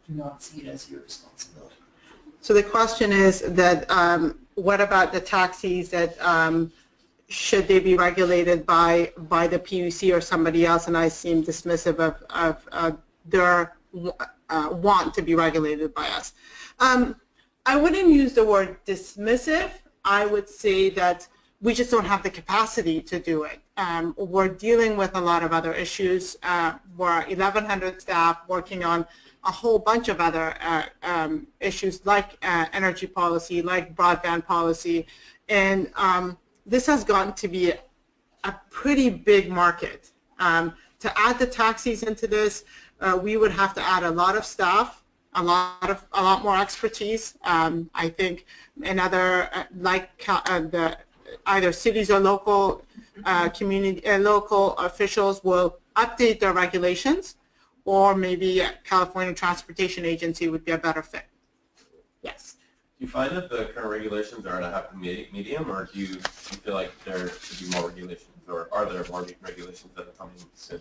do not see it as your responsibility? So the question is that what about the taxis that should they be regulated by the PUC or somebody else? And I seem dismissive of their want to be regulated by us. I wouldn't use the word dismissive. I would say that we just don't have the capacity to do it. We're dealing with a lot of other issues. We're 1,100 staff working on a whole bunch of other issues like energy policy, like broadband policy, and this has gotten to be a pretty big market. To add the taxis into this, we would have to add a lot of staff, a lot more expertise. I think another either cities or local local officials will update their regulations, or maybe California Transportation Agency would be a better fit. Yes. Do you find that the current regulations are at a happy medium, or do you feel like there should be more regulations, or are there more regulations that are coming soon?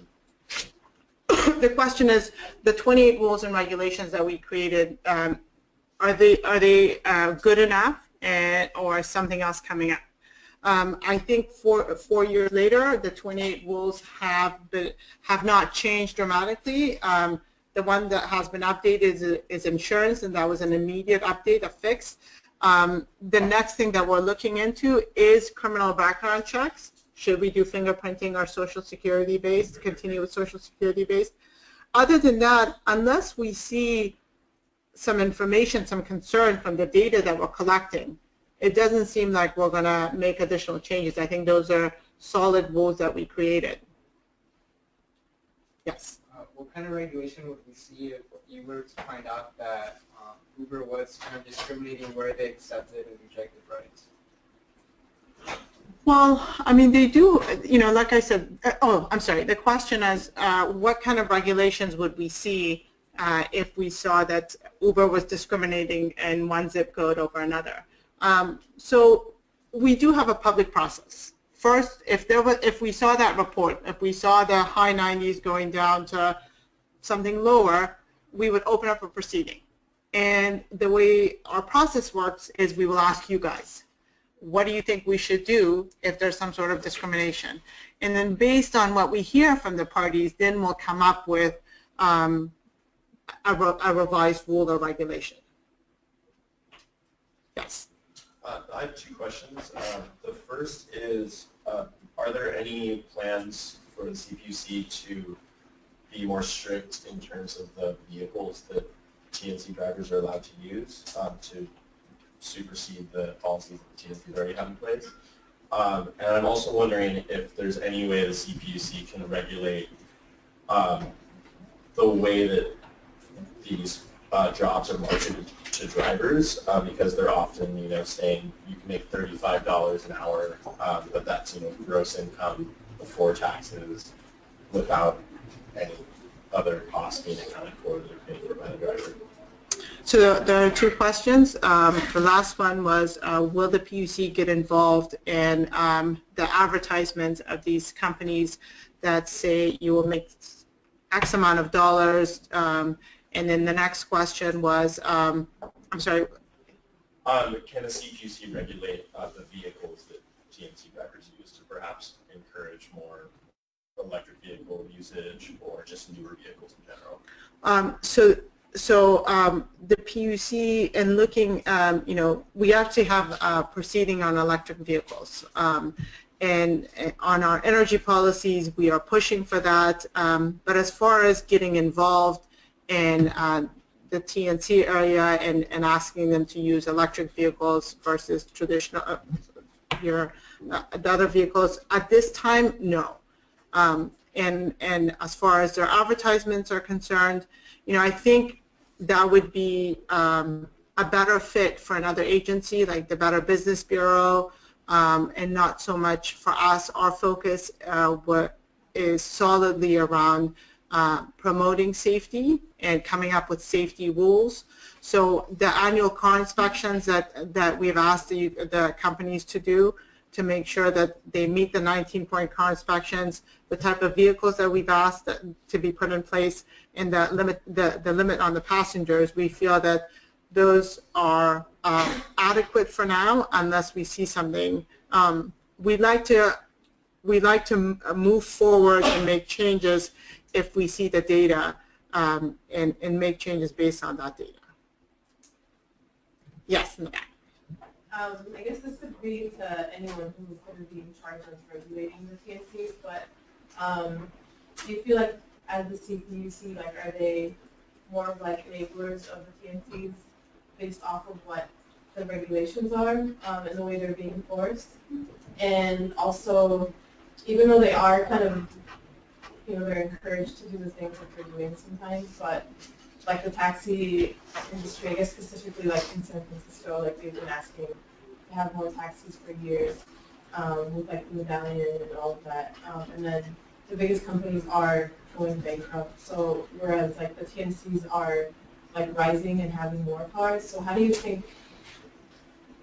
The question is, the 28 rules and regulations that we created, are they good enough, or something else coming up? I think 4 years later, the 28 rules have not changed dramatically. The one that has been updated is insurance, and that was an immediate update, a fix. The next thing that we're looking into is criminal background checks. Should we do fingerprinting or Social Security based, continue with Social Security based? Other than that, unless we see some information, some concern from the data that we're collecting, it doesn't seem like we're going to make additional changes. I think those are solid rules that we created. Yes. What kind of regulation would we see if you were to find out that Uber was kind of discriminating where they accepted and rejected rides? Well, I mean, they do, like I said, I'm sorry, the question is what kind of regulations would we see if we saw that Uber was discriminating in one zip code over another. So we do have a public process. First, if we saw that report, if we saw the high 90s going down to something lower, we would open up a proceeding. And the way our process works is we will ask you guys, what do you think we should do if there's some sort of discrimination? And then based on what we hear from the parties, then we'll come up with a revised rule or regulation. Yes. I have two questions. The first is, are there any plans for the CPUC to be more strict in terms of the vehicles that TNC drivers are allowed to use to supersede the policies that TNCs already have in place? And I'm also wondering if there's any way the CPUC can regulate the way that these jobs are marketed to drivers, because they're often, saying you can make $35 an hour, but that's, gross income before taxes, without any other costs being accounted for that are paid for by the driver. So there are two questions. The last one was, will the PUC get involved in the advertisements of these companies that say you will make X amount of dollars? And then the next question was, I'm sorry. Can the CPUC regulate the vehicles that TNC drivers use to perhaps encourage more electric vehicle usage or just newer vehicles in general? So the PUC, in looking, we actually have a proceeding on electric vehicles. And on our energy policies, we are pushing for that. But as far as getting involved in the TNC area and asking them to use electric vehicles versus traditional, the other vehicles, at this time, no. And as far as their advertisements are concerned, I think that would be a better fit for another agency like the Better Business Bureau, and not so much for us. Our focus is solidly around promoting safety and coming up with safety rules. So the annual car inspections that we've asked the companies to do to make sure that they meet the 19-point car inspections, the type of vehicles that we've asked to be put in place, and the limit on the passengers, we feel that those are adequate for now unless we see something. We'd like to move forward and make changes if we see the data, and make changes based on that data. Yes, in the back. I guess this could be to anyone who's going to be in charge of regulating the TNCs, but do you feel like as the CPUC, are they more of like enablers of the TNCs based off of what the regulations are and the way they're being enforced? And also, even though they are kind of, they're encouraged to do the things that they're doing sometimes, but like the taxi industry, I guess specifically like in San Francisco, like they've been asking to have more taxis for years, with like Medallion and all of that. And then the biggest companies are going bankrupt. So whereas like the TNCs are like rising and having more cars. So how do you think,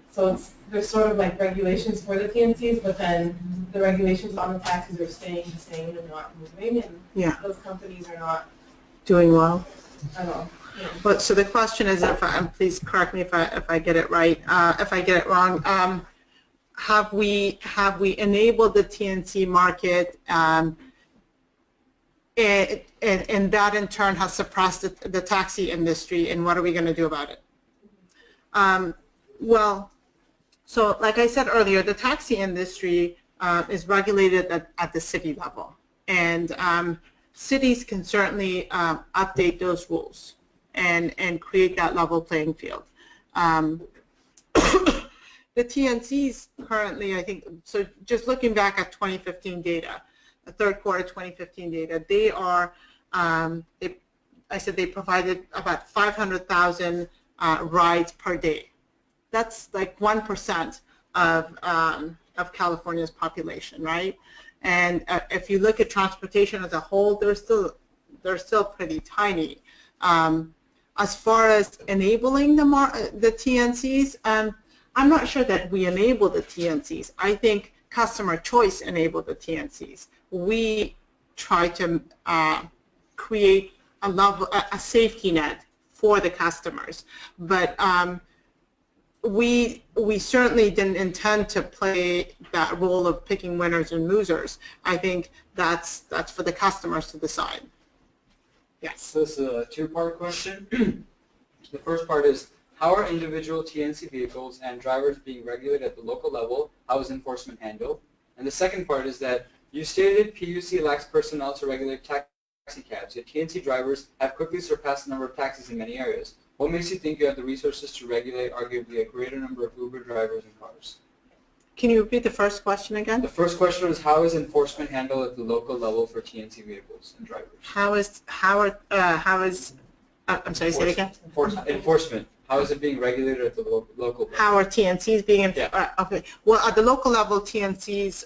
so there's sort of like regulations for the TNCs, but then the regulations on the taxis are staying the same and not moving, and those companies are not doing well at all. Yeah. But so the question is, please correct me if I get it right. If I get it wrong, have we enabled the TNC market, and that in turn has suppressed the taxi industry, and what are we going to do about it? Well, so like I said earlier, the taxi industry is regulated at the city level, and cities can certainly update those rules and create that level playing field. The TNCs currently, I think, so just looking back at 2015 data, the third quarter 2015 data, they are, I said they provided about 500,000 rides per day. That's like 1% of California's population, right? And if you look at transportation as a whole, they're still pretty tiny. As far as enabling the TNCs, I'm not sure that we enable the TNCs. I think customer choice enabled the TNCs. We try to create a safety net for the customers, but we certainly didn't intend to play that role of picking winners and losers. I think that's for the customers to decide. Yes. So this is a two-part question. The first part is, how are individual TNC vehicles and drivers being regulated at the local level? How is enforcement handled? And the second part is that you stated PUC lacks personnel to regulate taxi cabs, yet TNC drivers have quickly surpassed the number of taxis in many areas. What makes you think you have the resources to regulate arguably a greater number of Uber drivers and cars? Can you repeat the first question again? The first question was, how is enforcement handled at the local level for TNC vehicles and drivers? I'm sorry, say it again. Enforcement. How is it being regulated at the local level? How are TNCs being okay. Well, at the local level, TNCs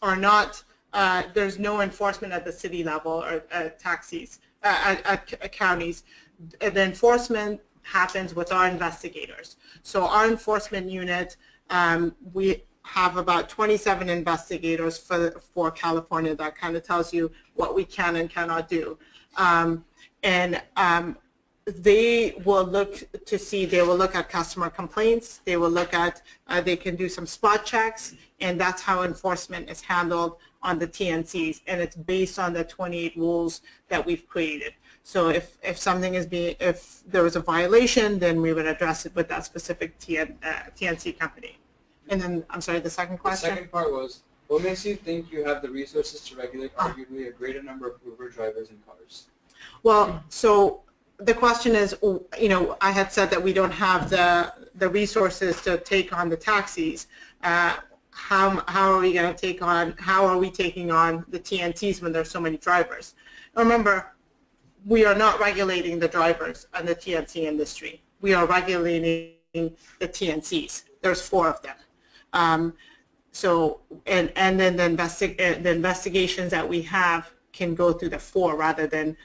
are not, there's no enforcement at the city level or taxis, at counties. The enforcement happens with our investigators. So our enforcement unit, we have about 27 investigators for California. That kind of tells you what we can and cannot do. They will look at customer complaints. They will look at, they can do some spot checks, and that's how enforcement is handled on the TNCs, and it's based on the 28 rules that we've created. So if there was a violation, then we would address it with that specific TNC company. And then, I'm sorry, the second question? The second part was, what makes you think you have the resources to regulate arguably a greater number of Uber drivers and cars? Well, so the question is, I had said that we don't have the resources to take on the taxis. How are we going to take on, how are we taking on the TNCs when there's so many drivers? Remember, we are not regulating the drivers in the TNC industry. We are regulating the TNCs. There's 4 of them. And then the investigations that we have can go through the 4 rather than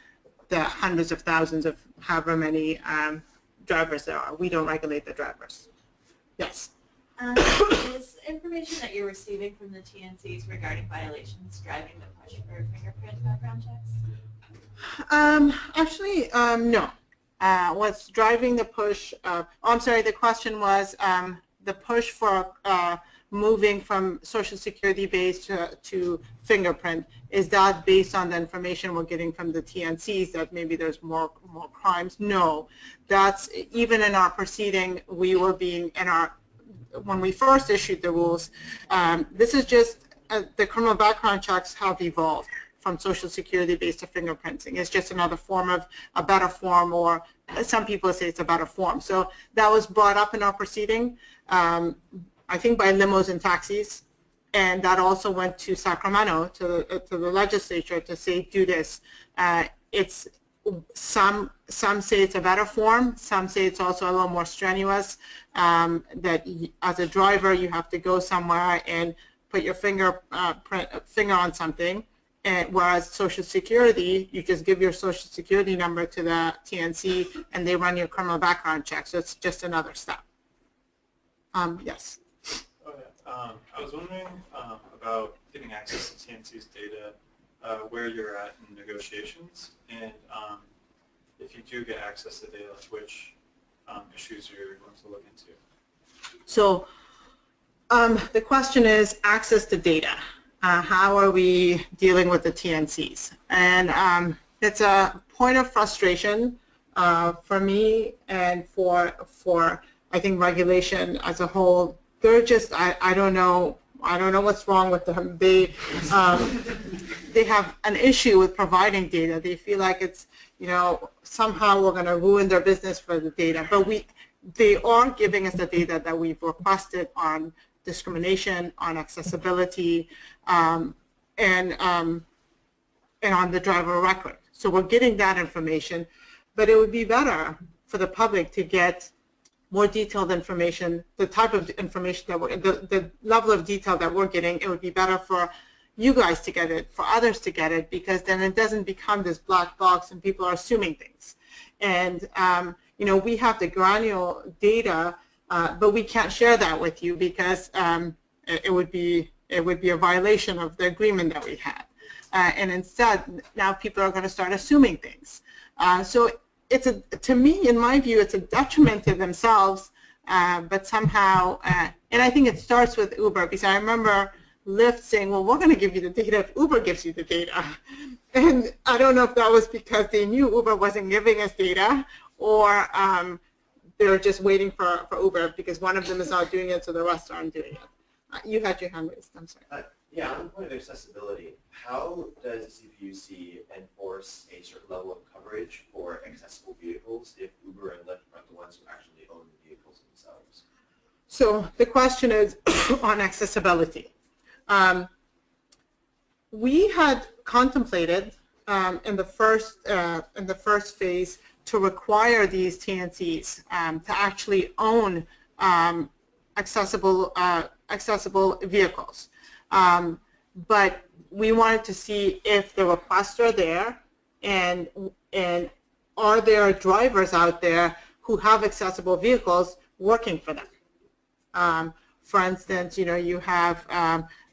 the hundreds of thousands of however many drivers there are. We don't regulate the drivers. Yes. Is information that you're receiving from the TNCs regarding violations driving the push for fingerprint background checks? Actually, no. What's driving the push, I'm sorry, the question was the push for moving from Social Security based to fingerprint. Is that based on the information we're getting from the TNCs that maybe there's more crimes? No. That's, even in our proceeding, we were being, when we first issued the rules, this is just, the criminal background checks have evolved from Social Security based to fingerprinting. It's just another form of, a better form, or some people say it's a better form. So that was brought up in our proceeding, I think by limos and taxis, and that also went to Sacramento, to the legislature, to say, do this. It's, some say it's a better form, some say it's also a little more strenuous, that as a driver you have to go somewhere and put your finger on something, and whereas Social Security, you just give your Social Security number to the TNC and they run your criminal background check, so it's just another step. Yes. I was wondering about getting access to TNC's data, where you're at in negotiations, and if you do get access to data, which issues you're going to look into. So the question is access to data. How are we dealing with the TNCs? And it's a point of frustration for me and for I think regulation as a whole. They're just, I don't know what's wrong with them. They have an issue with providing data. They feel like it's, somehow we're going to ruin their business for the data. But they are giving us the data that we've requested on discrimination, on accessibility, and on the driver record. So we're getting that information, but it would be better for the public to get more detailed information, the type of information that the level of detail that we're getting. It would be better for you guys to get it, for others to get it, because then it doesn't become this black box and people are assuming things. And you know, we have the granular data, but we can't share that with you because it would be a violation of the agreement that we had. And instead, now people are going to start assuming things. So it's to me, in my view, it's a detriment to themselves, but somehow, and I think it starts with Uber, because I remember Lyft saying, well, we're going to give you the data if Uber gives you the data. And I don't know if that was because they knew Uber wasn't giving us data, or they were just waiting for Uber because one of them is not doing it, so the rest aren't doing it. You had your hand raised. I'm sorry. Yeah, on the point of accessibility, how does CPUC enforce a certain level of coverage for accessible vehicles if Uber and Lyft aren't the ones who actually own the vehicles themselves? So the question is on accessibility. We had contemplated in the first phase to require these TNCs to actually own accessible vehicles. But we wanted to see if the requests are there, and are there drivers out there who have accessible vehicles working for them. For instance, you know, you have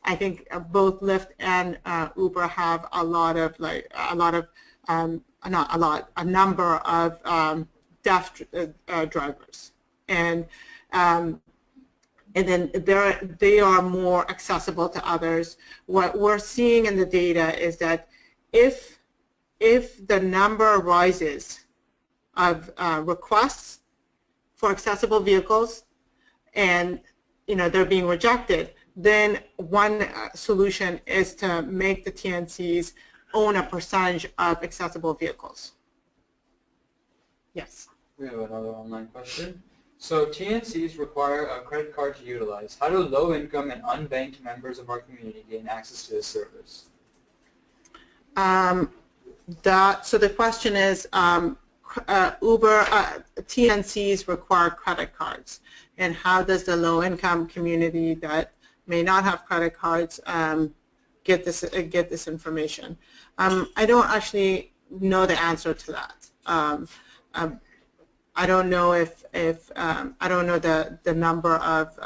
I think both Lyft and Uber have a number of deaf drivers, and then they are more accessible to others. What we're seeing in the data is that if the number rises of requests for accessible vehicles, and you know they're being rejected, then one solution is to make the TNCs own a percentage of accessible vehicles. Yes. We have another online question. So TNCs require a credit card to utilize. How do low-income and unbanked members of our community gain access to this service? So the question is, Uber TNCs require credit cards, and how does the low-income community that may not have credit cards get this information? I don't actually know the answer to that. I don't know if I don't know the number of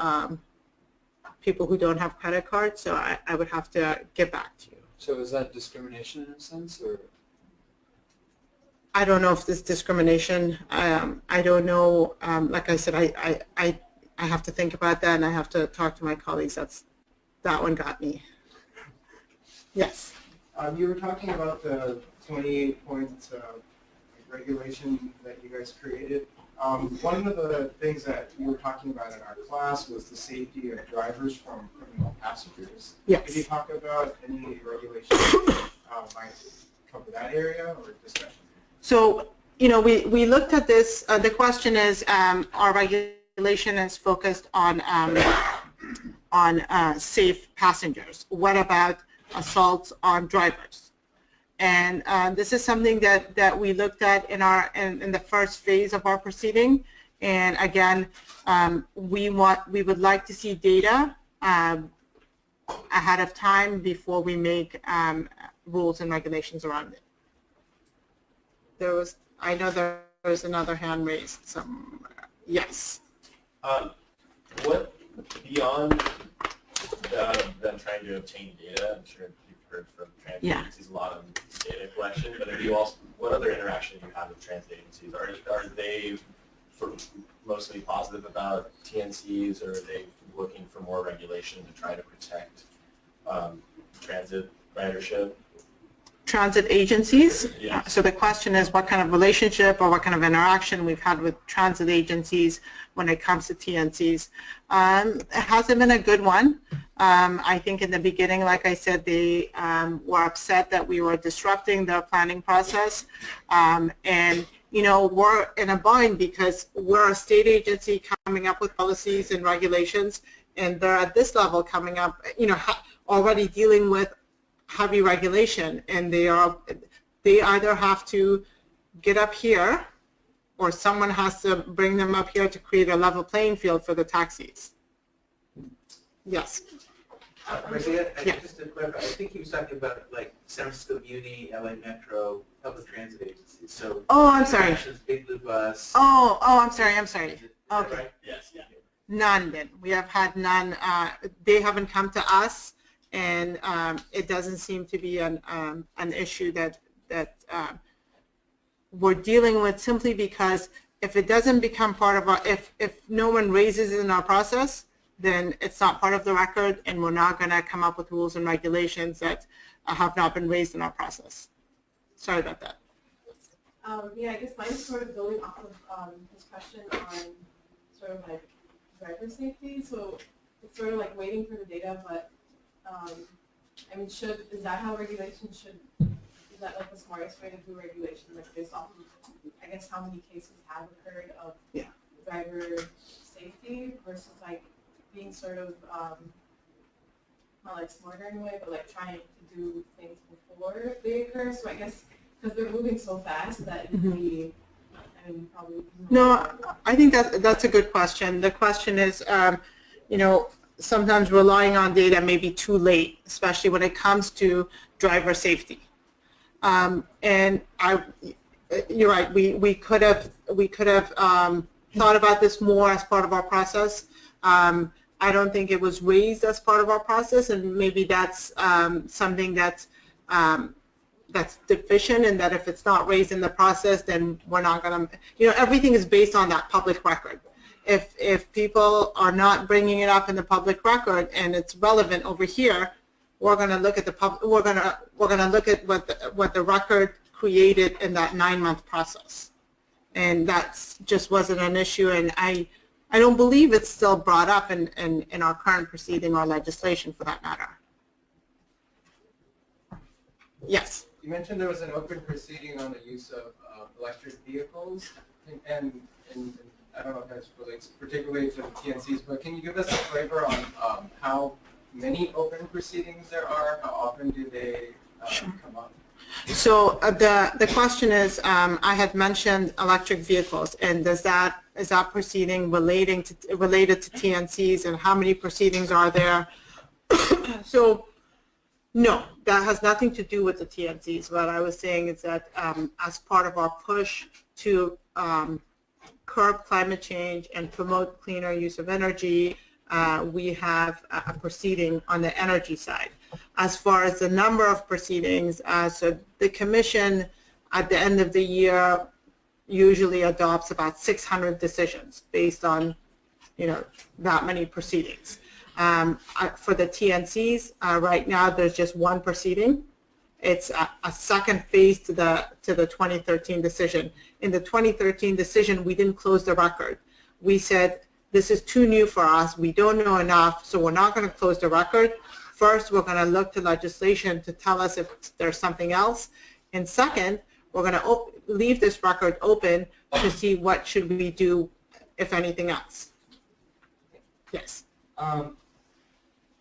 people who don't have credit cards, so I would have to get back to you. So is that discrimination in a sense, or? I don't know if this discrimination. I don't know. Like I said, I have to think about that, and I have to talk to my colleagues. That one got me. Yes. You were talking about the 28-point regulation that you guys created. One of the things that you were talking about in our class was the safety of drivers from criminal passengers. Yes. Could you talk about any regulations that might cover that area or discussion? So, you know, we looked at this. The question is, our regulation is focused on safe passengers. What about assaults on drivers? And this is something that we looked at in the first phase of our proceeding. And again, we would like to see data ahead of time before we make rules and regulations around it. I know there was another hand raised somewhere. Yes. What beyond them trying to obtain data? I'm sure you've heard from transit agencies a lot of data collection, but what other interaction do you have with transit agencies? Are they mostly positive about TNCs, or are they looking for more regulation to try to protect transit ridership? Transit agencies. Yes. So the question is what kind of relationship or what kind of interaction we've had with transit agencies when it comes to TNCs. It hasn't been a good one. I think in the beginning, like I said, they were upset that we were disrupting their planning process. And, you know, we're in a bind because we're a state agency coming up with policies and regulations, and they're at this level coming up, you know, already dealing with heavy regulation, and they either have to get up here or someone has to bring them up here to create a level playing field for the taxis. Yes. Marzia, Yeah. just to clarify, I think he was talking about like San Francisco Muni, LA Metro, public transit agencies. So. Oh, I'm sorry. Nationals, Big Blue Bus. Oh, I'm sorry. Is that Okay. right? Yes, yeah. None then. We have had none. They haven't come to us, and it doesn't seem to be an issue that we're dealing with, simply because if it doesn't become part of our, if no one raises it in our process, then it's not part of the record, and we're not going to come up with rules and regulations that have not been raised in our process. Sorry about that. Yeah, I guess mine's sort of building off of his question on sort of like driver safety. So it's sort of like waiting for the data, but I mean, is that how regulation should, is that like the smartest way to do regulation, like based off of, I guess, how many cases have occurred of driver safety versus like being sort of, not like smarter in a way, but like trying to do things before they occur. So I guess, because they're moving so fast that it'd be, I mean, probably. No, I think that's a good question. The question is, you know, sometimes relying on data may be too late, especially when it comes to driver safety. And you're right. We could have thought about this more as part of our process. I don't think it was raised as part of our process, and maybe that's something that's deficient, and that if it's not raised in the process, then we're not going to, you know, everything is based on that public record. If people are not bringing it up in the public record and it's relevant over here, we're going to look at we're going to look at what the record created in that 9-month process, and that just wasn't an issue, and I don't believe it's still brought up in our current proceeding or legislation for that matter. Yes. You mentioned there was an open proceeding on the use of electric vehicles, and I don't know if that relates particularly to the TNCs, but can you give us a flavor on how many open proceedings there are? How often do they come up? So the question is, I had mentioned electric vehicles, and is that proceeding related to TNCs, and how many proceedings are there? So no, that has nothing to do with the TNCs. What I was saying is that as part of our push to curb climate change and promote cleaner use of energy, we have a proceeding on the energy side. As far as the number of proceedings, so the Commission at the end of the year usually adopts about 600 decisions based on, you know, that many proceedings. For the TNCs, right now there's just one proceeding. It's a second phase to the 2013 decision. In the 2013 decision, we didn't close the record. We said, this is too new for us. We don't know enough, so we're not going to close the record. First, we're going to look to legislation to tell us if there's something else. And second, we're going to leave this record open to see what should we do, if anything else. Yes.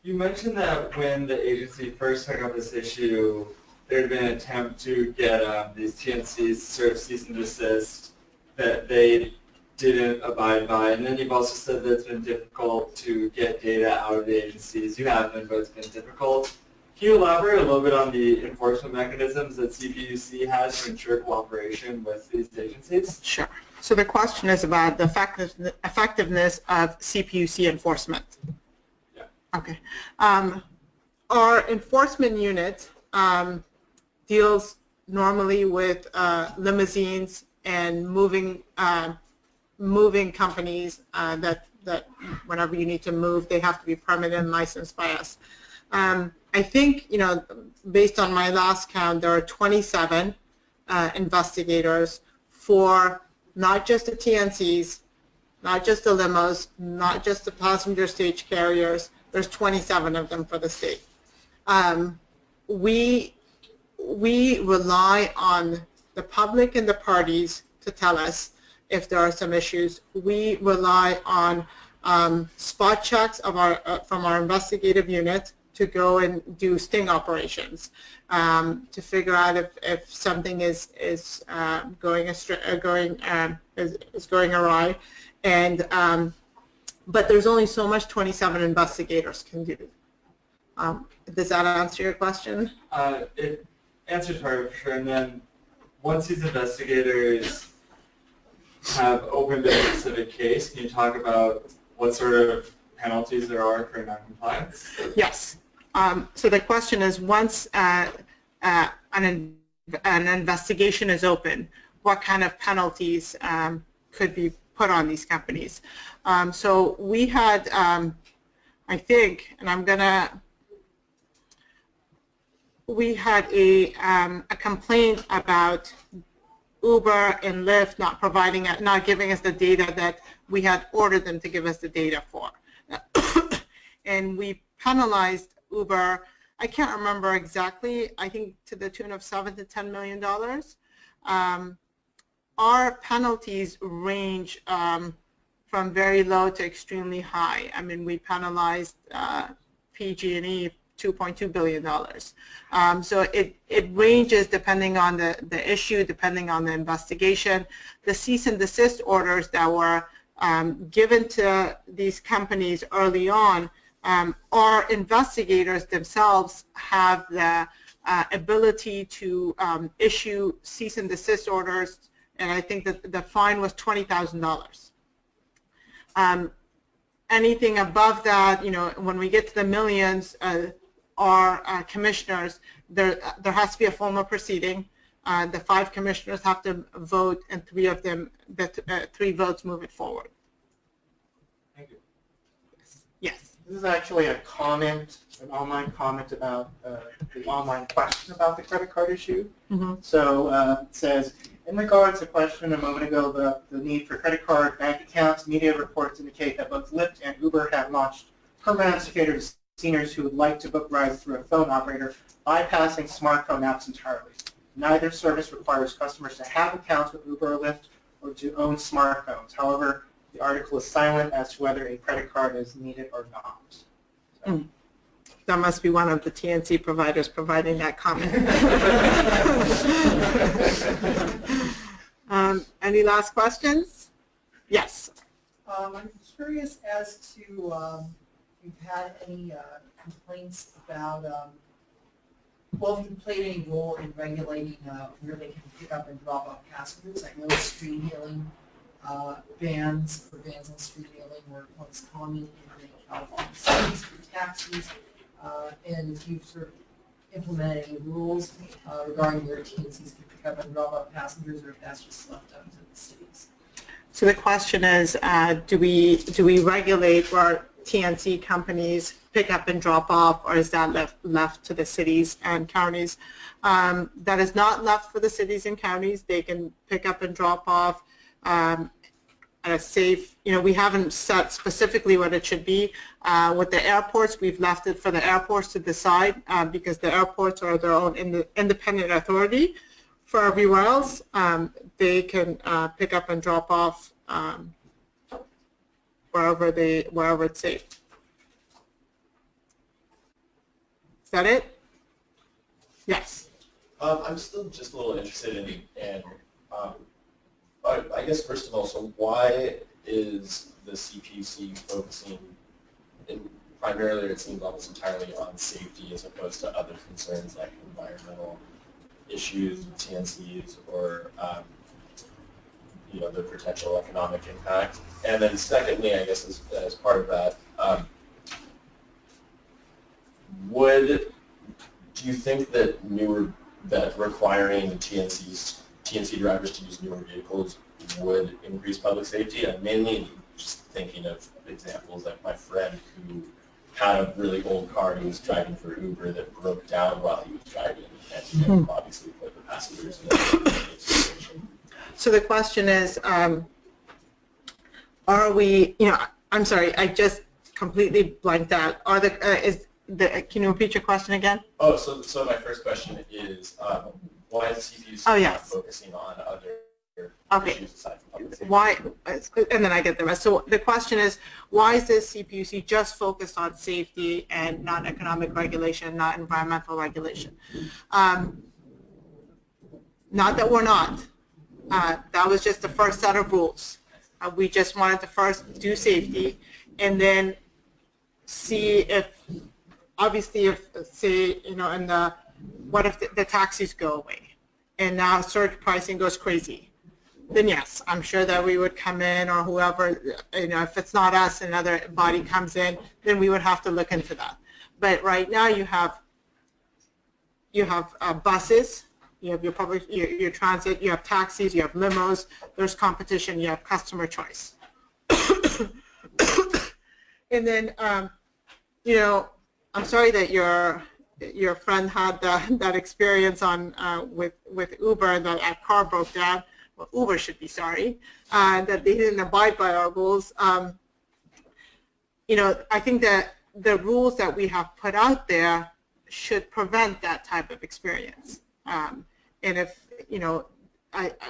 You mentioned that when the agency first took up this issue, there had been an attempt to get these TNCs sort of cease and desist that they didn't abide by, and then you've also said that it's been difficult to get data out of the agencies. You haven't, but it's been difficult. Can you elaborate a little bit on the enforcement mechanisms that CPUC has to ensure cooperation with these agencies? Sure. So the question is about the effectiveness of CPUC enforcement. Yeah. Okay. Our enforcement unit deals normally with limousines and moving companies that whenever you need to move, they have to be permitted and licensed by us. I think, you know, based on my last count, there are 27 investigators for not just the TNCs, not just the limos, not just the passenger stage carriers. There's 27 of them for the state. We rely on the public and the parties to tell us if there are some issues. We rely on spot checks of from our investigative unit to go and do sting operations to figure out if something is going awry, and but there's only so much 27 investigators can do. Does that answer your question? It answers part for sure, and then once these investigators have opened a specific case, can you talk about what sort of penalties there are for noncompliance? Yes. So the question is, once an investigation is open, what kind of penalties could be put on these companies? So we had, I think, and we had a complaint about Uber and Lyft not giving us the data that we had ordered them to give us the data for. And we penalized Uber, I can't remember exactly, I think to the tune of $7 to $10 million. Our penalties range from very low to extremely high. I mean, we penalized PG&E $2.2 billion. So it ranges depending on the issue, depending on the investigation. The cease and desist orders that were given to these companies early on, our investigators themselves have the ability to issue cease and desist orders, and I think that the fine was $20,000. Anything above that, you know, when we get to the millions, our commissioners, there has to be a formal proceeding. The 5 commissioners have to vote, and 3 of them, 3 votes move it forward. Thank you. Yes. This is actually a comment, an online comment about the online question about the credit card issue. Mm-hmm. So it says, in regards to the question a moment ago about the need for credit card bank accounts, media reports indicate that both Lyft and Uber have launched programs catered to seniors who would like to book rides through a phone operator, bypassing smartphone apps entirely. Neither service requires customers to have accounts with Uber or Lyft or to own smartphones. However, the article is silent as to whether a credit card is needed or not. So. That must be one of the TNC providers providing that comment. Any last questions? Yes. I'm curious as to if you've had any complaints about, well, if you played any role in regulating where they can pick up and drop off passengers. I know street hailing bans for vans on street hailing were once common in many California cities for taxis. And if you've sort of implemented any rules regarding where TNCs can pick up and drop off passengers, or if that's just left up to the cities. So the question is, do we regulate where TNC companies pick up and drop off, or is that left to the cities and counties? That is not left for the cities and counties. They can pick up and drop off at a safe, you know, we haven't set specifically what it should be. With the airports, we've left it for the airports to decide because the airports are their own independent authority. For everywhere else, they can pick up and drop off wherever it's safe. Is that it? Yes. I'm still just a little interested in I guess first of all, so why is the CPUC focusing primarily, it seems almost entirely on safety as opposed to other concerns like environmental issues with TNCs or you know, the potential economic impact? And then secondly, I guess as part of that, do you think that requiring TNC drivers to use newer vehicles would increase public safety? I'm mainly just thinking of examples like my friend who had a really old car he was driving for Uber that broke down while he was driving, and you know, obviously put the passengers in a situation. So the question is, are we, you know, I'm sorry, I just completely blanked out. Can you repeat your question again? Oh, so my first question is, why is CPUC not focusing on other issues aside from public safety? Why, and then I get the rest. So the question is, why is this CPUC just focused on safety and not economic regulation, not environmental regulation? Not that we're not. That was just the first set of rules. We just wanted to first do safety and then see if obviously if, say, you know, what if the taxis go away and now surge pricing goes crazy? Then yes, I'm sure that we would come in, or whoever, you know, if it's not us, another body comes in, then we would have to look into that. But right now you have buses, you have your transit, you have taxis, you have limos, there's competition, you have customer choice. And then, you know, I'm sorry that your friend had that experience with Uber, and that car broke down. Well, Uber should be sorry that they didn't abide by our rules. You know, I think that the rules that we have put out there should prevent that type of experience. And if, you know,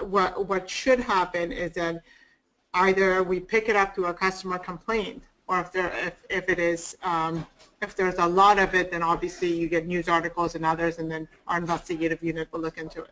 what should happen is that either we pick it up to a customer complaint, or if there's a lot of it, then obviously you get news articles and others, and then our investigative unit will look into it.